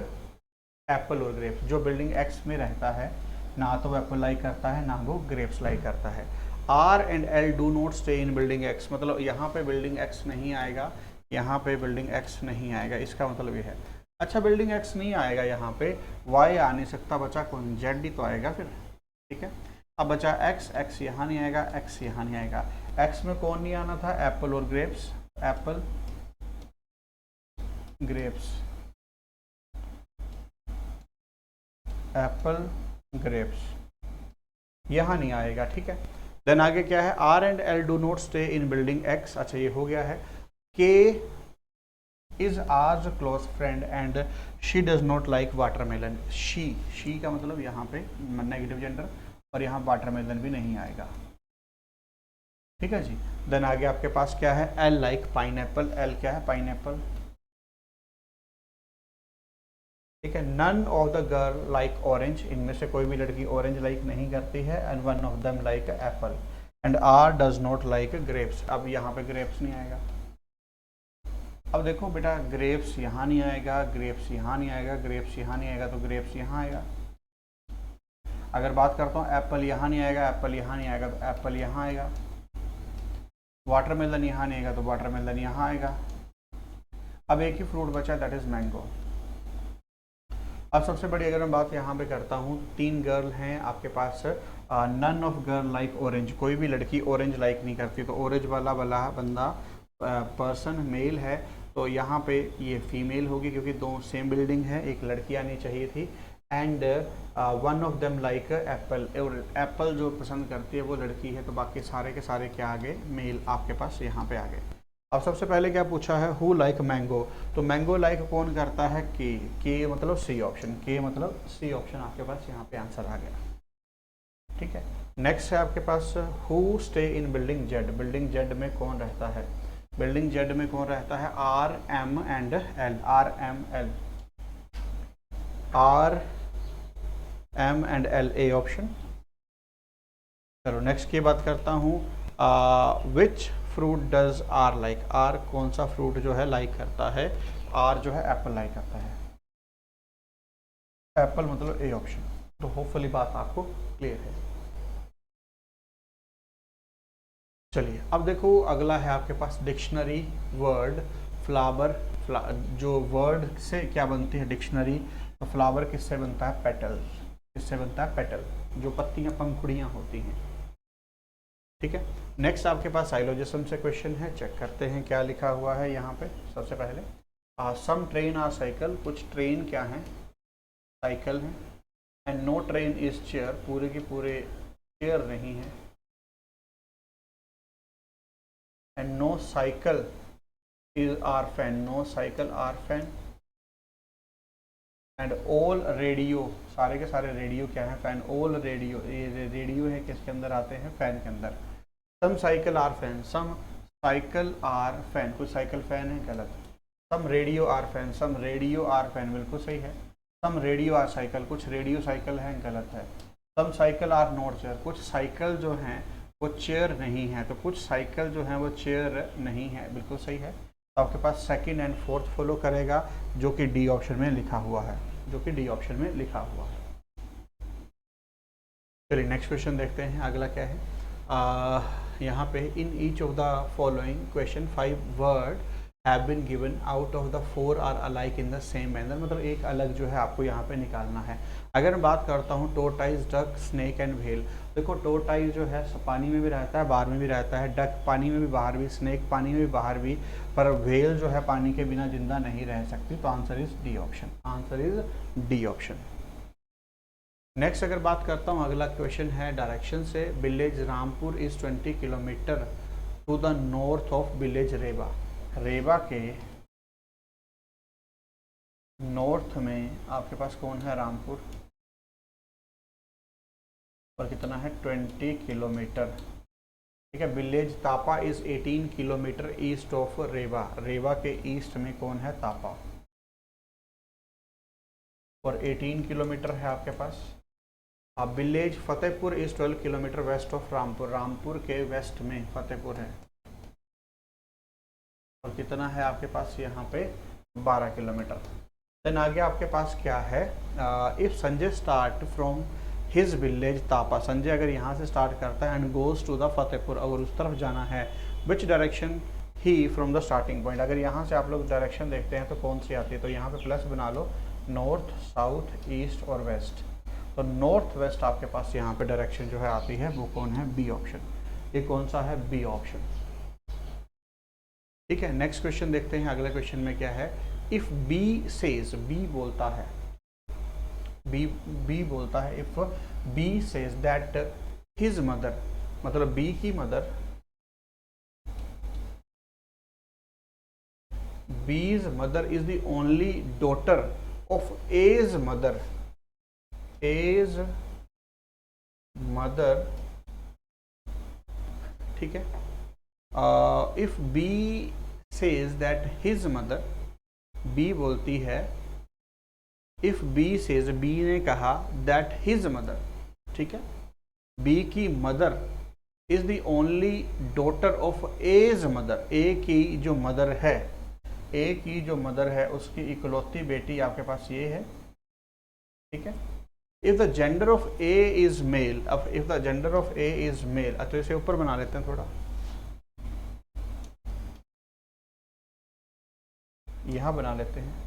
Apple और ग्रेप्स। जो बिल्डिंग X में रहता है ना तो वो एप्पल लाइक करता है ना वो ग्रेप्स लाइक करता है। R and L do not stay in building X, मतलब यहाँ पे बिल्डिंग X नहीं आएगा, यहाँ पे बिल्डिंग X नहीं आएगा, इसका मतलब ये है। अच्छा, बिल्डिंग X नहीं आएगा, यहाँ पे Y आ नहीं सकता, बचा कौन, Z ही तो आएगा फिर। ठीक है, अब बचा X, X यहाँ नहीं आएगा, X यहाँ नहीं आएगा। X में कौन नहीं आना था, एप्पल और grapes, Apple grapes, Apple grapes यहाँ नहीं आएगा। ठीक है, देन आगे क्या है, R and L do not stay in building X। अच्छा, ये हो गया है। K is hours close friend and she does not like watermelon. She का मतलब यहाँ पे नेगेटिव जेंडर, और यहाँ वाटरमेलन भी नहीं आएगा। ठीक है जी। देन आगे आपके पास क्या है, L लाइक पाइनएप्पल। L क्या है, पाइनएप्पल। ठीक है, none of the girl like orange, इनमें से कोई भी लड़की ऑरेंज लाइक नहीं करती है। And one of them like Apple. And R does not like grapes. अब यहाँ पे ग्रेप्स नहीं आएगा। अब देखो बेटा, ग्रेप्स यहाँ नहीं आएगा, ग्रेप्स यहाँ नहीं आएगा, ग्रेप्स यहाँ नहीं आएगा, तो ग्रेप्स यहाँ आएगा। अगर बात करता हूँ एप्पल यहाँ नहीं आएगा, एप्पल यहाँ नहीं आएगा, तो एप्पल यहाँ आएगा। वाटरमेलन यहाँ नहीं आएगा, तो वाटरमेलन यहाँ आएगा। अब एक ही फ्रूट बचा, दैट इज मैंगो। अब सबसे बड़ी अगर मैं बात यहाँ पे करता हूँ, 3 गर्ल हैं आपके पास। None of girl like orange, कोई भी लड़की ऑरेंज लाइक नहीं करती, तो ऑरेंज वाला बंदा पर्सन मेल है, तो यहाँ पे ये फीमेल होगी क्योंकि 2 सेम बिल्डिंग है, एक लड़की आनी चाहिए थी। And one of them like Apple, Apple जो पसंद करती है वो लड़की है, तो बाकी सारे के सारे क्या आ गए, मेल आपके पास यहाँ पे आ गए। अब सबसे पहले क्या पूछा है, हु लाइक मैंगो, तो मैंगो लाइक कौन करता है, के मतलब सी ऑप्शन, के मतलब सी ऑप्शन आपके पास यहाँ पे आंसर आ गया। ठीक है, नेक्स्ट है आपके पास, who stay in building Z. Building Z में कौन रहता है, बिल्डिंग जेड में कौन रहता है, R M and L, R M L, R M and L, A option. चलो नेक्स्ट की बात करता हूँ, which fruit does R like, R कौन सा फ्रूट जो है लाइक करता है, R जो है एप्पल लाइक करता है, एप्पल मतलब ए ऑप्शन। तो होपफुली बात आपको क्लियर है। चलिए अब देखो, अगला है आपके पास डिक्शनरी वर्ड फ्लावर, जो वर्ड से क्या बनती है डिक्शनरी, तो फ्लावर किससे बनता है? पेटल। किससे बनता है? पेटल, जो पत्तियां पंखुड़ियां होती हैं। ठीक है, नेक्स्ट आपके पास साइलोजिज्म से क्वेश्चन है, चेक करते हैं क्या लिखा हुआ है यहाँ पे। सबसे पहले सम ट्रेन आर साइकिल, कुछ ट्रेन क्या है? साइकिल है। And no train is chair, पूरे के पूरे चेयर नहीं है। And no cycle is are fan, no cycle are fan. And all radio, सारे के सारे रेडियो क्या है? फैन। ऑल रेडियो, ये रेडियो है किसके अंदर आते हैं? फैन के अंदर। Some cycle are fan, some cycle are fan, कुछ साइकिल फैन है, गलत। सम radio are fan, some radio are fan, बिल्कुल सही है। सम रेडियो आर साइकिल, कुछ रेडियो साइकिल है, गलत है। Some cycle are not chair, कुछ साइकिल जो हैं वो चेयर नहीं है, तो कुछ साइकिल जो है वो चेयर नहीं है, बिल्कुल सही है। तो आपके पास सेकंड एंड फोर्थ फॉलो करेगा, जो कि डी ऑप्शन में लिखा हुआ है, जो कि डी ऑप्शन में लिखा हुआ है। चलिए नेक्स्ट क्वेश्चन देखते हैं, अगला क्या है। यहाँ पे in each of the following question 5 word have been given out of the 4 are alike in the same manner, मतलब एक अलग जो है आपको यहाँ पे निकालना है। अगर मैं बात करता हूँ टोरटाइज, डक, स्नेक एंड व्हेल, देखो टोरटाइज जो है पानी में भी रहता है, बाहर में भी रहता है, डक पानी में भी बाहर भी, स्नेक पानी में भी बाहर भी, पर व्हेल जो है पानी के बिना जिंदा नहीं रह सकती। तो answer is D option, answer is D option. Next अगर बात करता हूँ, अगला क्वेश्चन है डायरेक्शन से। Village Rampur is 20 kilometre to the north of village Rewa, Rewa के नॉर्थ में आपके पास कौन है? रामपुर। और कितना है? 20 किलोमीटर। ठीक है, village Tapa is 18 kilometre east of Rewa, Rewa के ईस्ट में कौन है? तापा। और 18 किलोमीटर है आपके पास। अब village Fatehpur is 12 kilometre west of Rampur, Rampur के वेस्ट में फतेहपुर है। और कितना है आपके पास यहाँ पे? 12 किलोमीटर। देन आगे आपके पास क्या है? If Sanjay start from his village Tapa, Sanjay अगर यहाँ से स्टार्ट करता है and goes to the Fatehpur, अगर उस तरफ जाना है, विच डायरेक्शन ही फ्रॉम द स्टार्टिंग पॉइंट, अगर यहाँ से आप लोग डायरेक्शन देखते हैं तो कौन सी आती है? तो यहाँ पे प्लस बना लो, नॉर्थ, साउथ, ईस्ट और वेस्ट। तो नॉर्थ वेस्ट आपके पास यहाँ पे डायरेक्शन जो है आती है, वो कौन है? B option. ये कौन सा है? B option. ठीक है, नेक्स्ट क्वेश्चन देखते हैं, अगले क्वेश्चन में क्या है। इफ बी सेज, बी बोलता है, बी बोलता है, if B says that his mother, मतलब बी की mother, B's mother is the only daughter of A's mother, A's mother. ठीक है, if B says that his mother, B बोलती है, इफ बी सेज, बी ने कहा दैट हिज मदर, ठीक है, बी की mother is the only daughter of A's mother, A की जो मदर है, ए की जो मदर है उसकी इकलौती बेटी आपके पास ये है। ठीक है, if the gender of A is male, अब if the gender of A is male, तो इसे ऊपर बना लेते हैं थोड़ा, यहां बना लेते हैं।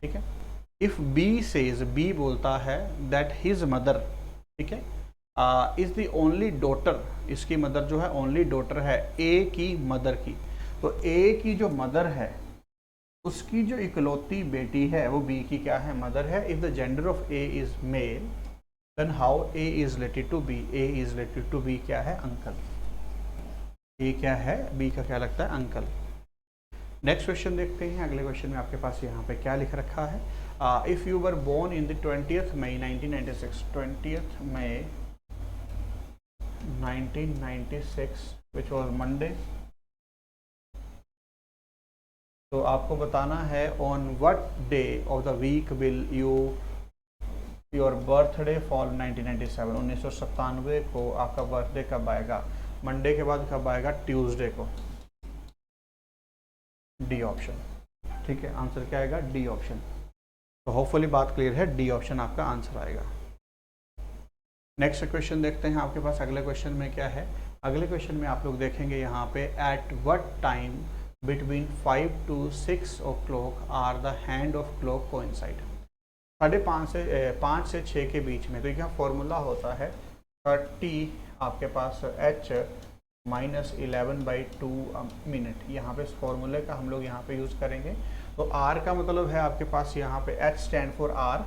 ठीक है, इफ बी सेज, बी बोलता है दैट हिज मदर, ठीक है, इज द ओनली डॉटर, इसकी मदर जो है ओनली डॉटर है ए की मदर की, तो ए की जो मदर है उसकी जो इकलौती बेटी है वो बी की क्या है? मदर है। If the gender of A is male then how A is related to B, A is related to B क्या है? अंकल। ए क्या है? बी का क्या लगता है? अंकल। नेक्स्ट क्वेश्चन देखते हैं, अगले क्वेश्चन में आपके पास यहाँ पे क्या लिख रखा है। If you were born in the 20th May 1996, 20th May 1996 which was Monday, तो आपको बताना है on what day of the week will your birthday fall 1997, 1997 को आपका बर्थडे कब आएगा? मंडे के बाद कब आएगा? ट्यूसडे को। D option. ठीक है, आंसर क्या आएगा? D option. तो होपफुली बात क्लियर है, डी ऑप्शन आपका आंसर आएगा। नेक्स्ट क्वेश्चन देखते हैं आपके पास अगले क्वेश्चन में क्या है। अगले क्वेश्चन में आप लोग देखेंगे यहाँ पे at what time between 5 to 6 o'clock are the hand of clock coincide. 5:30 से 6 के बीच में। तो यहाँ फॉर्मूला होता है 30 आपके पास h माइनस 11/2 मिनट। यहाँ पे इस फॉर्मूले का हम लोग यहाँ पे यूज़ करेंगे। तो r का मतलब है आपके पास यहाँ पे h स्टैंड फॉर r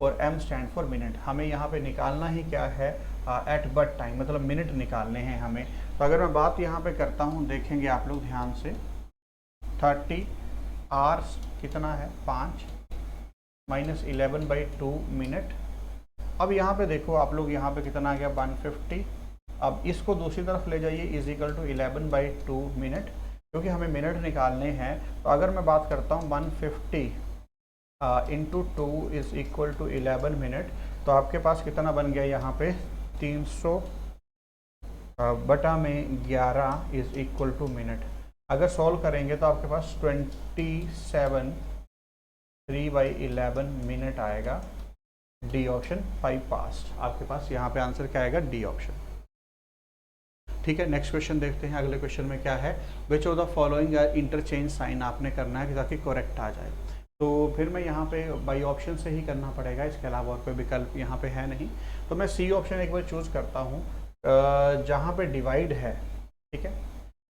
और m स्टैंड फॉर मिनट। हमें यहाँ पे निकालना ही क्या है, एट व्हाट टाइम, मतलब मिनट निकालने हैं हमें। तो अगर मैं बात यहाँ पे करता हूँ, देखेंगे आप लोग ध्यान से, 30 r कितना है 5 माइनस 11/2 मिनट। अब यहाँ पे देखो आप लोग, यहाँ पे कितना आ गया 150। अब इसको दूसरी तरफ ले जाइए, इज इक्वल टू 11/2 मिनट, क्योंकि हमें मिनट निकालने हैं। तो अगर मैं बात करता हूँ 150 into 2 is equal to 11 minute, तो आपके पास कितना बन गया यहाँ पे 300 बटा में 11 इज इक्वल टू मिनट। अगर सॉल्व करेंगे तो आपके पास 27 3/11 मिनट आएगा। D option 5 past. आपके पास यहाँ पे आंसर क्या आएगा, डी ऑप्शन। ठीक है, नेक्स्ट क्वेश्चन देखते हैं। अगले क्वेश्चन में क्या है, which of the following interchange sign आपने करना है ताकि करेक्ट आ जाए। तो फिर मैं यहाँ पे बाई ऑप्शन से ही करना पड़ेगा, इसके अलावा और कोई विकल्प यहाँ पे है नहीं। तो मैं सी ऑप्शन एक बार चूज़ करता हूँ, जहाँ पे डिवाइड है, ठीक है,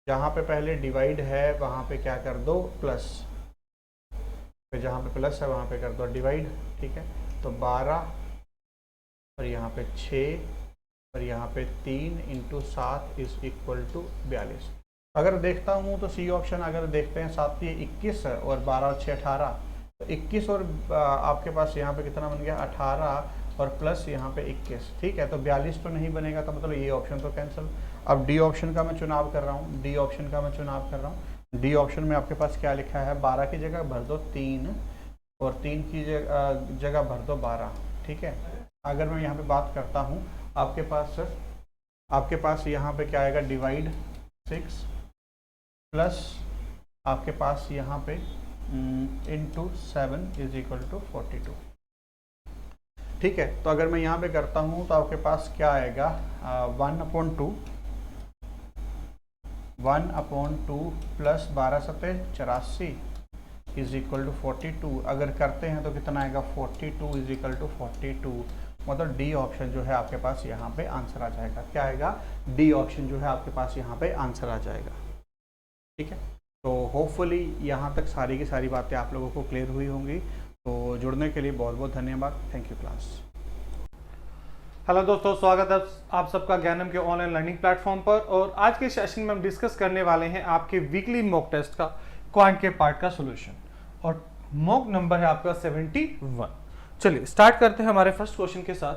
जहाँ पे पहले डिवाइड है वहाँ पे क्या कर दो प्लस, फिर जहाँ पे प्लस है वहाँ पे कर दो डिवाइड। ठीक है, तो 12 और यहाँ पे 6 और यहाँ पे 3 इंटू 7 इज इक्वल टू 42। अगर देखता हूँ तो सी ऑप्शन अगर देखते हैं 7 ये 21 और 12 और 6 18, तो 21 और आपके पास यहाँ पे कितना बन गया 18 और प्लस यहाँ पे 21। ठीक है, तो 42 तो नहीं बनेगा, तो मतलब ये ऑप्शन तो कैंसिल। अब डी ऑप्शन का मैं चुनाव कर रहा हूँ, डी ऑप्शन का मैं चुनाव कर रहा हूँ। डी ऑप्शन में आपके पास क्या लिखा है, 12 की जगह भर दो 3 और 3 की जगह भर दो 12। ठीक है, अगर मैं यहाँ पे बात करता हूँ, आपके पास यहाँ पे क्या आएगा, डिवाइड 6 प्लस आपके पास यहाँ पे इंटू 7 इज इक्वल टू 42। ठीक है, तो अगर मैं यहाँ पे करता हूँ तो आपके पास क्या आएगा, 1/2 प्लस 12 सते 84 इज इक्वल टू 42। अगर करते हैं तो कितना आएगा 42 इज इक्वल टू 42। मतलब डी ऑप्शन जो है आपके पास यहाँ पे आंसर आ जाएगा। क्या आएगा, डी ऑप्शन जो है आपके पास यहाँ पे आंसर आ जाएगा। ठीक है, तो होपफुली यहाँ तक सारी की सारी बातें आप लोगों को क्लियर हुई होंगी। तो जुड़ने के लिए बहुत बहुत धन्यवाद। Thank you class. हेलो दोस्तों, स्वागत है आप सबका ज्ञानम के ऑनलाइन लर्निंग प्लेटफॉर्म पर। और आज के सेशन में हम डिस्कस करने वाले हैं आपके वीकली मॉक टेस्ट का क्वांट के पार्ट का सॉल्यूशन, और मॉक नंबर है आपका 71। चलिए स्टार्ट करते हैं हमारे फर्स्ट क्वेश्चन के साथ।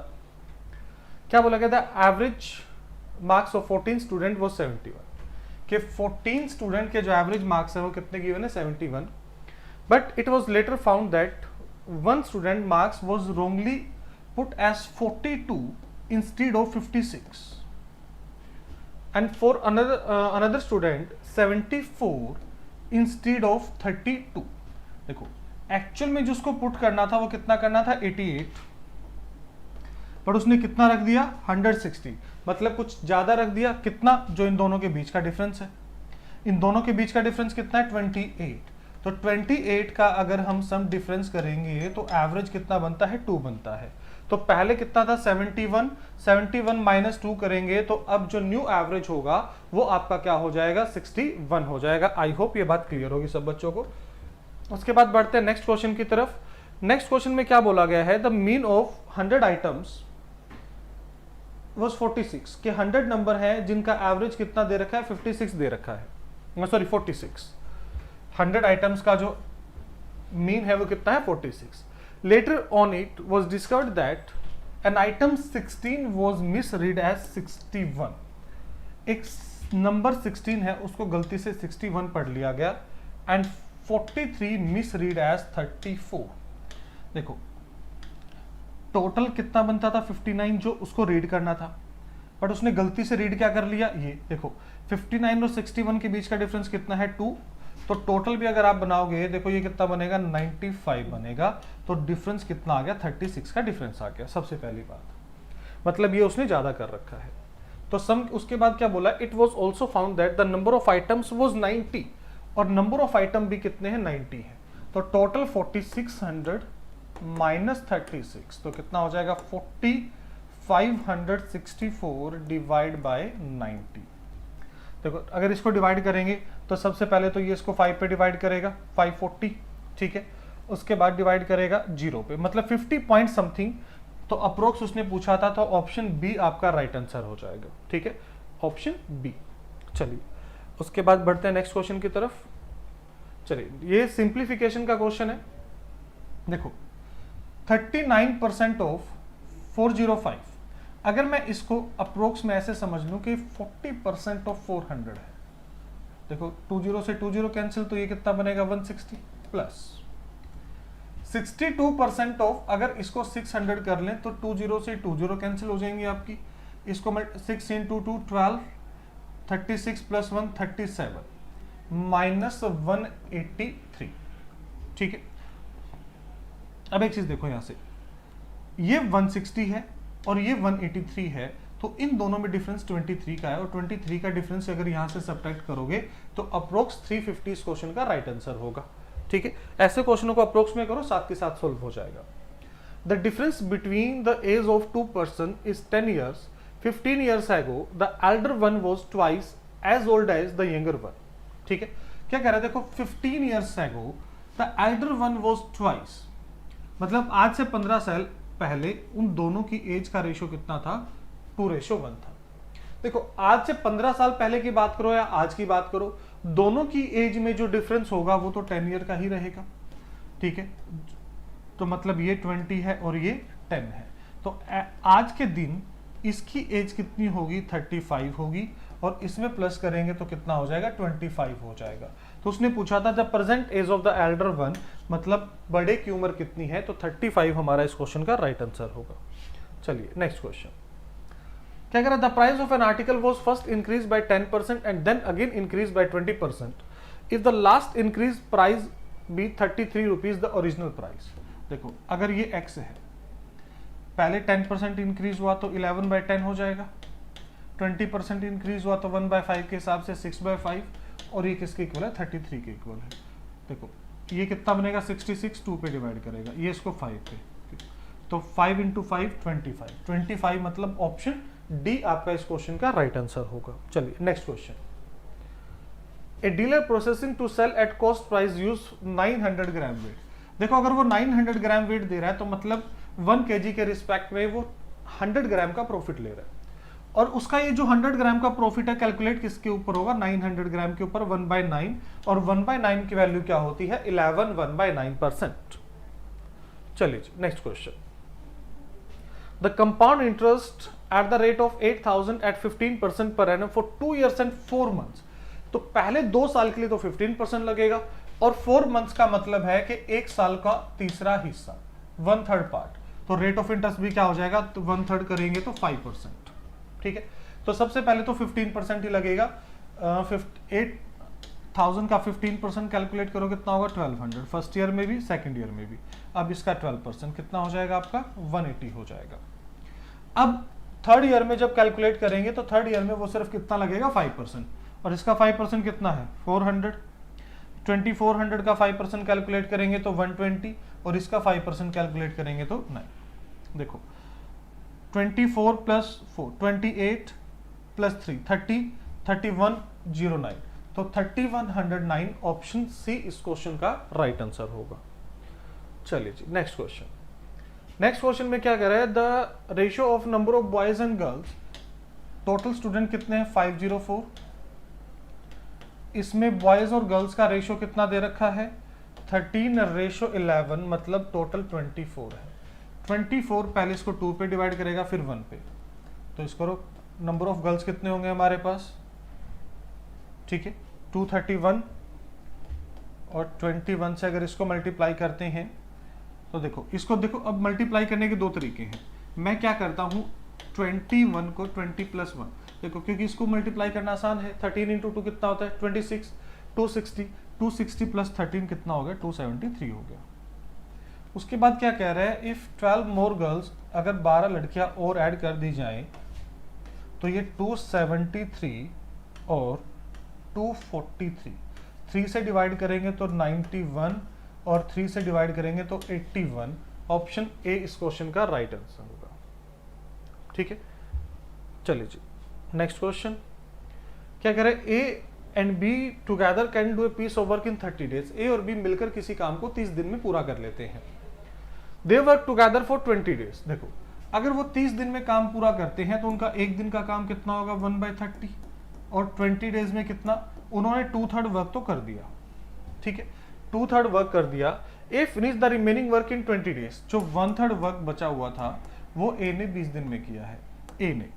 क्या बोला गया था, एवरेज मार्क्स ऑफ 14 स्टूडेंट वो 71, कि 14 स्टूडेंट के जो एवरेज मार्क्स है वो कितने गिवन है 71, but it was later found that one student marks was wrongly put as 42 instead of 56, and for another student 74 instead of 32। देखो एक्चुअल में जिसको पुट करना था वो कितना करना था 88, पर उसने कितना रख दिया 160, मतलब कुछ ज्यादा रख दिया। कितना, जो इन दोनों के बीच का डिफरेंस है, इन दोनों के बीच का डिफरेंस कितना है 28। तो 28 का अगर हम सम डिफरेंस करेंगे तो एवरेज कितना बनता है 2 बनता है। तो पहले कितना था 71 माइनस 2 करेंगे तो अब जो न्यू एवरेज होगा वो आपका क्या हो जाएगा 61 हो जाएगा। आई होप ये बात क्लियर होगी सब बच्चों को। उसके बाद बढ़ते हैं नेक्स्ट क्वेश्चन की तरफ। नेक्स्ट क्वेश्चन में क्या बोला गया है, the mean of 100 items was 46, के 100 नंबर है जिनका एवरेज कितना दे रखा है 56 दे रखा है, सॉरी 46। 100 आइटम्स का जो मीन है वो कितना है 46। Later on it was discovered that an item 16 was misread as 61। एक नंबर 16 है उसको गलती से 61 पढ़ लिया गया, एंड 43 मिसरीड एज 34। देखो टोटल कितना बनता था 59 जो उसको रीड करना था, बट उसने गलती से रीड क्या कर लिया, ये देखो 59 और 61 के बीच का डिफरेंस कितना है 2। तो टोटल भी अगर आप बनाओगे देखो ये कितना बनेगा 95 बनेगा। तो डिफरेंस कितना आ गया 36 का डिफरेंस आ गया। सबसे पहली बात मतलब ये उसने ज्यादा कर रखा है। तो सम उसके बाद क्या बोला, it was also found that the number of items was 90 और नंबर ऑफ आइटम भी कितने हैं 90 है। तो टोटल 4600 माइनस 36 तो कितना हो जाएगा 4564 डिवाइड बाय 90। देखो अगर इसको डिवाइड करेंगे तो सबसे पहले तो ये इसको 5 पे डिवाइड करेगा 540, ठीक है, उसके बाद डिवाइड करेगा 0 पे, मतलब 50 पॉइंट समथिंग। तो अप्रोक्स उसने पूछा था, तो ऑप्शन बी आपका राइट आंसर हो जाएगा, ठीक है, ऑप्शन बी। चलिए उसके बाद बढ़ते हैं नेक्स्ट क्वेश्चन की तरफ। चलिए ये सिंप्लीफिकेशन का क्वेश्चन है। देखो 39% ऑफ 405, अगर मैं इसको अप्रोक्स में ऐसे समझ लूं कि 40% ऑफ 400 है। देखो 20 से 20 कैंसिल, तो ये कितना बनेगा 160 प्लस 62% ऑफ, अगर इसको 600 कर लें तो 20 से 20 कैंसिल हो जाएंगी आपकी। इसको मैं 6 इंटू 2 12, 36 प्लस 1 37 माइनस 183, ठीक है। अब एक चीज देखो यहां से, ये 160 है और ये 183 है, तो इन दोनों में डिफरेंस 23 का है और 23 का डिफरेंस अगर यहां से सब्ट्रैक्ट करोगे तो अप्रोक्स 350 इस क्वेश्चन का राइट आंसर होगा, ठीक है। ऐसे क्वेश्चनों को अप्रोक्स में करो, साथ के साथ सोल्व हो जाएगा। The difference between the age of 2 person is 10 years। 15 years ago the elder one was twice as old as the younger one, ठीक है। क्या कह रहा है, देखो 15 years ago the elder one was twice, मतलब आज से 15 साल पहले उन दोनों की एज का रेशो कितना था, 2:1 था। देखो आज से 15 साल पहले की बात करो या आज की बात करो, दोनों की एज में जो डिफरेंस होगा वो तो 10 ईयर का ही रहेगा, ठीक है। तो मतलब ये 20 है और ये 10 है, तो आज के दिन इसकी एज कितनी होगी 35 होगी और इसमें प्लस करेंगे तो कितना हो जाएगा 25 हो जाएगा। तो उसने पूछा था the present age of the elder one, मतलब बड़े की उम्र कितनी है, तो 35 हमारा इस क्वेश्चन का राइट आंसर होगा। चलिए नेक्स्ट क्वेश्चन क्या कह रहा है, the price of an article was first increase by 10% and then again increase by 20%, if the last increase price be 33 rupees the original price. देखो अगर ये x है, पहले 10% इंक्रीज हुआ तो 11/10 हो जाएगा, 20% इंक्रीज हुआ तो 1/5 के हिसाब से 6/5 और ये किसके इक्वल है 33 के इक्वल है। देखो ये कितना बनेगा 66, 2 पे डिवाइड करेगा, ये इसको 5 पे, तो 5 इंटू 5 25 मतलब ऑप्शन डी आपका इस क्वेश्चन का राइट आंसर होगा। चलिए next question, a dealer processing to sell at cost price use 900 gram weight. देखो अगर वो 900 ग्राम वेट दे रहा है तो मतलब 1 kg के रिस्पेक्ट में वो 100 ग्राम का प्रॉफिट ले रहा है, और उसका ये जो 100 ग्राम का प्रॉफिट है कैलकुलेट किसके ऊपर होगा 900 ग्राम के ऊपर 1/9, और 1/9 की वैल्यू क्या होती है 11 1/9%। चलिए next question, the compound interest at the rate of 8000 at 15% per annum for 2 years and 4 months। तो पहले 2 साल के लिए तो 15% लगेगा और 4 मंथ्स का मतलब है कि 1 साल का तीसरा हिस्सा 1/3 पार्ट, तो रेट ऑफ इंटरेस्ट भी क्या हो जाएगा, तो 1/3 करेंगे तो 5%, ठीक है। तो सबसे पहले तो 15% ही लगेगा, 8000 का 15% कैलकुलेट करो कितना होगा 1200, फर्स्ट ईयर में भी सेकंड ईयर में भी। अब इसका 12% कितना हो जाएगा आपका 180 हो जाएगा। अब थर्ड ईयर में जब कैलकुलेट करेंगे तो थर्ड ईयर में वो सिर्फ कितना लगेगा 5%, और इसका 5% कितना है 400, 2400 का 5% कैलकुलेट करेंगे तो 120 और इसका 5% कैलकुलेट करेंगे तो 9। देखो 24 प्लस 4 28 प्लस 3 30 3109, तो 3109 ऑप्शन सी इस क्वेश्चन का राइट आंसर होगा। चलिए जी नेक्स्ट क्वेश्चन, नेक्स्ट क्वेश्चन में क्या कह रहा है, the ratio of number of boys and girls, total student कितने हैं 504, इसमें बॉयज और गर्ल्स का रेशियो कितना दे रखा है 13:11, मतलब टोटल 24 है। 24 पहले इसको 2 पे डिवाइड करेगा फिर 1 पे, तो इसको नंबर ऑफ गर्ल्स कितने होंगे हमारे पास, ठीक है 231, और 21 से अगर इसको मल्टीप्लाई करते हैं तो देखो इसको देखो, अब मल्टीप्लाई करने के 2 तरीके हैं। मैं क्या करता हूं 21 को 20 + 1, देखो क्योंकि इसको मल्टीप्लाई करना आसान है, 13 × 2 कितना होता है 26, 260 + 13 कितना हो गया 273 हो गया। उसके बाद क्या कह रहा है, इफ 12 मोर गर्ल्स, अगर 12 लड़कियां और ऐड कर दी जाएं तो ये 273 और 243, 3 से डिवाइड करेंगे तो 91 और 3 से डिवाइड करेंगे तो 81। ऑप्शन ए इस क्वेश्चन का राइट आंसर होगा। ठीक है, चलिए जी नेक्स्ट क्वेश्चन क्या कह रहे हैं, A and B together can do a piece of work in 30 days. A और बी मिलकर किसी काम को 30 दिन में पूरा कर लेते हैं। They work together for 20 days. देखो अगर वो 30 दिन में काम पूरा करते हैं तो उनका एक दिन का काम कितना होगा 1/30 और 20 डेज में कितना, उन्होंने 2/3 वर्क तो कर दिया। ठीक है, 2/3 वर्क कर दिया। A finish the remaining work in 20 days. जो 1/3 वर्क बचा हुआ था वो ए ने 20 दिन में किया है। ए ने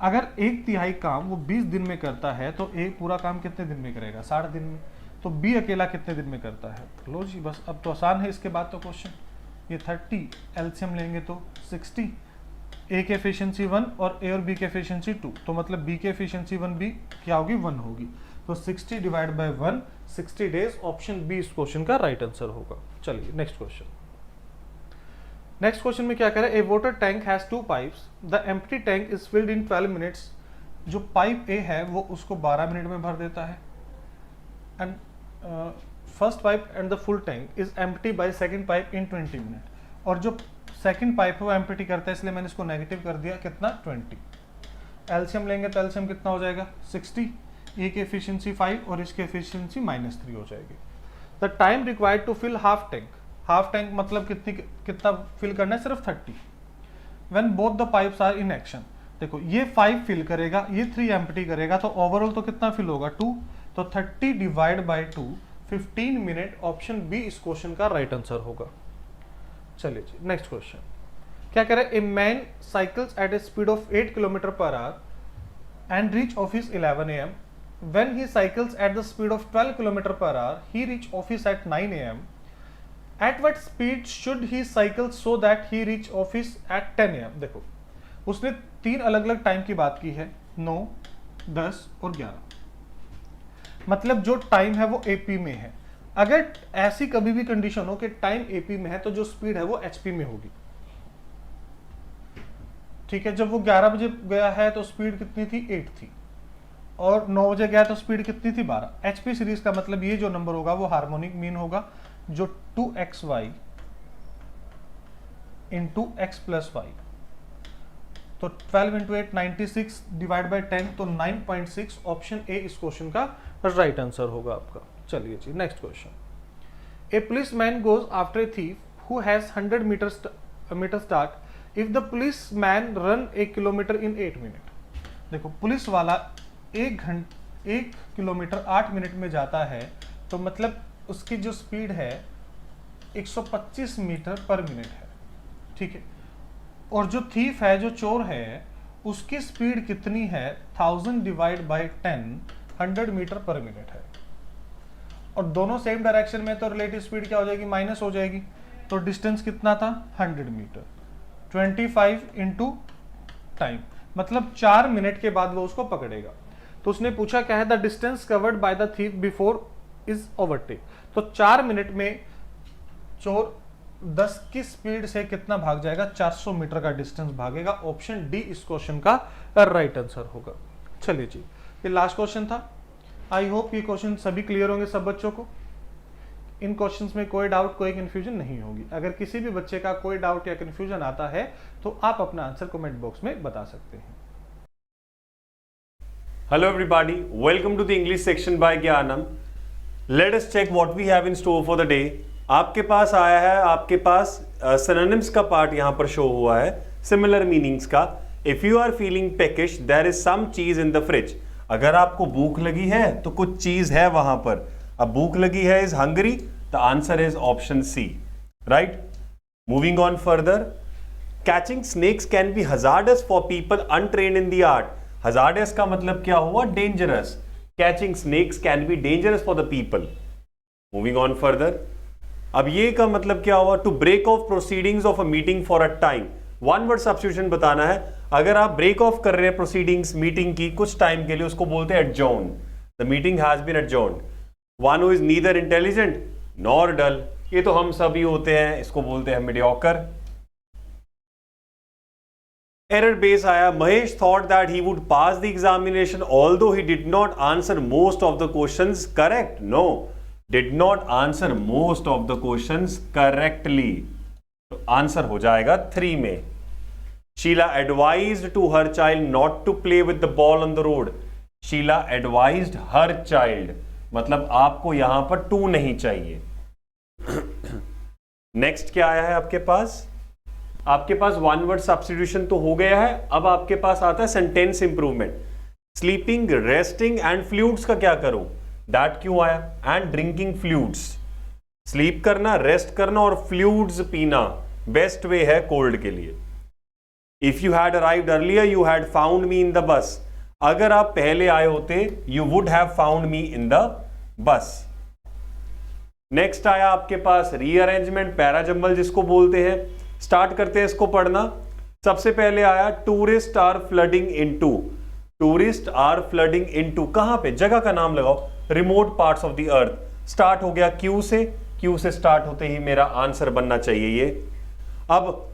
अगर 1/3 काम वो 20 दिन में करता है तो ए पूरा काम कितने दिन में करेगा, 60 दिन में। तो बी अकेला कितने दिन में करता है। लो जी बस अब तो आसान है इसके बाद तो क्वेश्चन। ये 30 एलसीएम लेंगे तो 60, ए की एफिशिएंसी 1 और ए और बी की एफिशिएंसी 2, तो मतलब बी की एफिशिएंसी 1 बी क्या होगी 1 होगी। तो 60 divide by 1 60 days. Option B इस क्वेश्चन का राइट आंसर होगा। चलिए नेक्स्ट क्वेश्चन। नेक्स्ट क्वेश्चन में क्या कह रहा है, a water tank has 2 pipes, the empty tank is filled in 12 minutes. जो पाइप ए है वो उसको 12 मिनट में भर देता है। And first pipe and the full tank is empty by second pipe in 20 minute. और जो सेकंड पाइप है वो एम्प्टी करता है, इसलिए मैंने इसको नेगेटिव कर दिया, कितना 20। एलसीएम लेंगे तो एलसीएम कितना हो जाएगा 60, ए की एफिशिएंसी 5 और इसकी एफिशिएंसी -3 हो जाएगी। The time required to fill half tank, half tank मतलब कितना फिल करना है, सिर्फ 30। When both the pipes are in action. देखो ये 5 फिल करेगा, ये 3 एम्प्टी करेगा, तो ओवरऑल तो कितना फिल होगा 2। तो 30 divide by 2 15 minute. Option B इस क्वेश्चन का राइट आंसर होगा। चलिए जी नेक्स्ट क्वेश्चन क्या कह रहा है, a man cycles at a speed of 8 kilometre per hour and reach office 11 AM। When he cycles at the speed of 12 kilometre per hour he reach office at 9 AM। At what speed should he cycle so that he reach office eight 10 AM। देखो उसने 3 अलग अलग time की बात की है, 9, 10 और 11। मतलब जो टाइम है वो एपी में है। अगर ऐसी कभी भी कंडीशन हो कि टाइम एपी में है तो जो स्पीड है वो एचपी में होगी। ठीक है, जब वो 11 बजे गया है तो स्पीड कितनी थी 8 थी, और 9 बजे गया तो स्पीड कितनी थी 12। एचपी सीरीज का मतलब ये जो नंबर होगा वो हार्मोनिक मीन होगा, जो 2xy into x plus Y. तो 12 इंटू 8 96 डिवाइड बाई 10 तो 9.6। ऑप्शन ए इस क्वेश्चन का राइट आंसर होगा आपका। चलिए जी next question. A police man goes after a thief who has 100 meter start if the police man run 1 kilometer in 8 minute. देखो police वाला 1 किलोमीटर 8 मिनट में जाता है, तो मतलब उसकी जो स्पीड है 125 मीटर पर मिनट है। ठीक है, और जो थीफ है, जो चोर है, उसकी स्पीड कितनी है 1000 divide by 10 100 metre per minute है। और दोनों सेम डायरेक्शन में, तो रिलेटिव स्पीड क्या हो जाएगी माइनस हो जाएगी। तो डिस्टेंस कितना था 100 मीटर, 25 इंटू टाइम, मतलब 4 मिनट के बाद वो उसको पकड़ेगा। तो उसने पूछा क्या है, the distance covered by the thief before is overtake. तो 4 मिनट में चोर 10 की स्पीड से कितना भाग जाएगा, 400 मीटर का डिस्टेंस भागेगा। ऑप्शन डी इस क्वेश्चन का राइट आंसर होगा। चलिए जी ये लास्ट क्वेश्चन था। आई होप ये क्वेश्चन सभी क्लियर होंगे सब बच्चों को। इन क्वेश्चंस में कोई डाउट कोई कंफ्यूजन नहीं होगी। अगर किसी भी बच्चे का कोई डाउट या कंफ्यूजन आता है तो आप अपना आंसर कमेंट बॉक्स में बता सकते हैं। Hello everybody, welcome to the English section by Gyanam. Let us check what we have in store for the day. आपके पास आया है, आपके पास synonyms का पार्ट यहाँ पर शो हुआ है, similar meanings का। If you are feeling peckish, there is some cheese in the fridge. अगर आपको भूख लगी है तो कुछ चीज है वहां पर। अब भूख लगी है is hungry, the answer is option C. Right? Moving on further, catching snakes can be hazardous for people untrained in the art. Hazardous का मतलब क्या हुआ, dangerous. Catching snakes can be dangerous for the people. Moving on further, अब ये का मतलब क्या हुआ, to break off proceedings of a meeting for a time. One word substitution बताना है। अगर आप ब्रेक ऑफ कर रहे हैं प्रोसीडिंग्स मीटिंग की कुछ टाइम के लिए, उसको बोलते हैं adjourn. The meeting has been adjourned. One who is neither intelligent nor dull ये तो हम सभी होते हैं, इसको बोलते हैं मीडियोकर। एरर बेस आया, Mahesh thought that he would pass the examination although he did not answer most of the questions correct. No, did not answer most of the questions correctly, तो आंसर हो जाएगा 3 में। Sheela advised to her child not to play with the ball on the road. Sheela advised her child, मतलब आपको यहां पर 2 नहीं चाहिए। नेक्स्ट क्या आया है आपके पास? आपके पास वन वर्ड सब्स्टिट्यूशन तो हो गया है, अब आपके पास आता है sentence improvement. Sleeping, resting and fluids का क्या करूं? दैट क्यों आया? And drinking fluids. स्लीप करना, रेस्ट करना और फ्लूइड्स पीना बेस्ट वे है कोल्ड के लिए। If you had arrived earlier you had found me in the bus. अगर आप पहले आए होते you would have found me in the bus. Next आया आपके पास रीअरेंजमेंट, पैराजंबल जिसको बोलते हैं। स्टार्ट करते हैं इसको पढ़ना। सबसे पहले आया tourist are flooding into. Tourist are flooding into कहां पे? जगह का नाम लगाओ, remote parts of the earth. Start हो गया क्यू से, क्यू से स्टार्ट होते ही मेरा आंसर बनना चाहिए ये। अब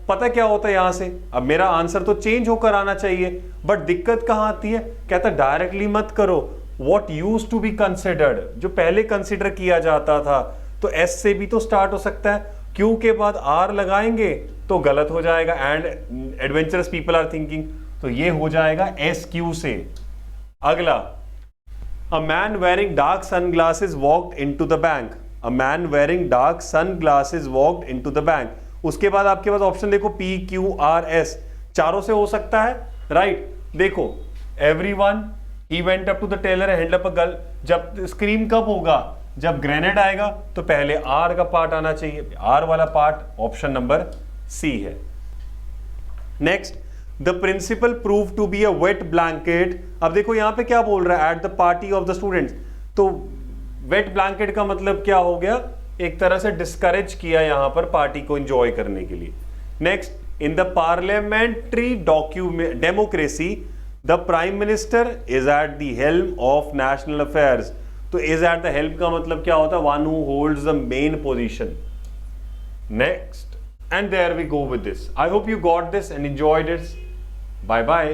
पता क्या होता है यहां से, अब मेरा आंसर तो चेंज होकर आना चाहिए, बट दिक्कत कहां आती है? कहता डायरेक्टली मत करो, what used to be considered, जो पहले कंसिडर किया जाता था, तो एस से भी तो स्टार्ट हो सकता है। क्यू के बाद आर लगाएंगे तो गलत हो जाएगा, and adventurous people are thinking, तो ये हो जाएगा एस क्यू से। अगला, a man wearing dark sunglasses walked into the bank. A man wearing dark sunglasses walked into the bank. उसके बाद आपके पास ऑप्शन देखो पी क्यू आर एस, चारों से हो सकता है, राइट। देखो, एवरीवन ही went up to the teller and held up a girl. जब स्क्रीम कब होगा? जब ग्रेनेड आएगा, तो पहले आर का पार्ट आना चाहिए, आर वाला पार्ट ऑप्शन नंबर सी है। Next, the principal prove to be a wet blanket. अब देखो यहां पे क्या बोल रहा है, at the party of the students, तो वेट ब्लैंकेट का मतलब क्या हो गया? एक तरह से डिस्करेज किया यहां पर पार्टी को एंजॉय करने के लिए। Next, in the parliamentary democracy the prime minister is at the helm of national affairs. तो इज एट द हेल्प का मतलब क्या होता है? One who holds the main position. Next, and there we go with this. I hope you got this and enjoyed it. Bye bye.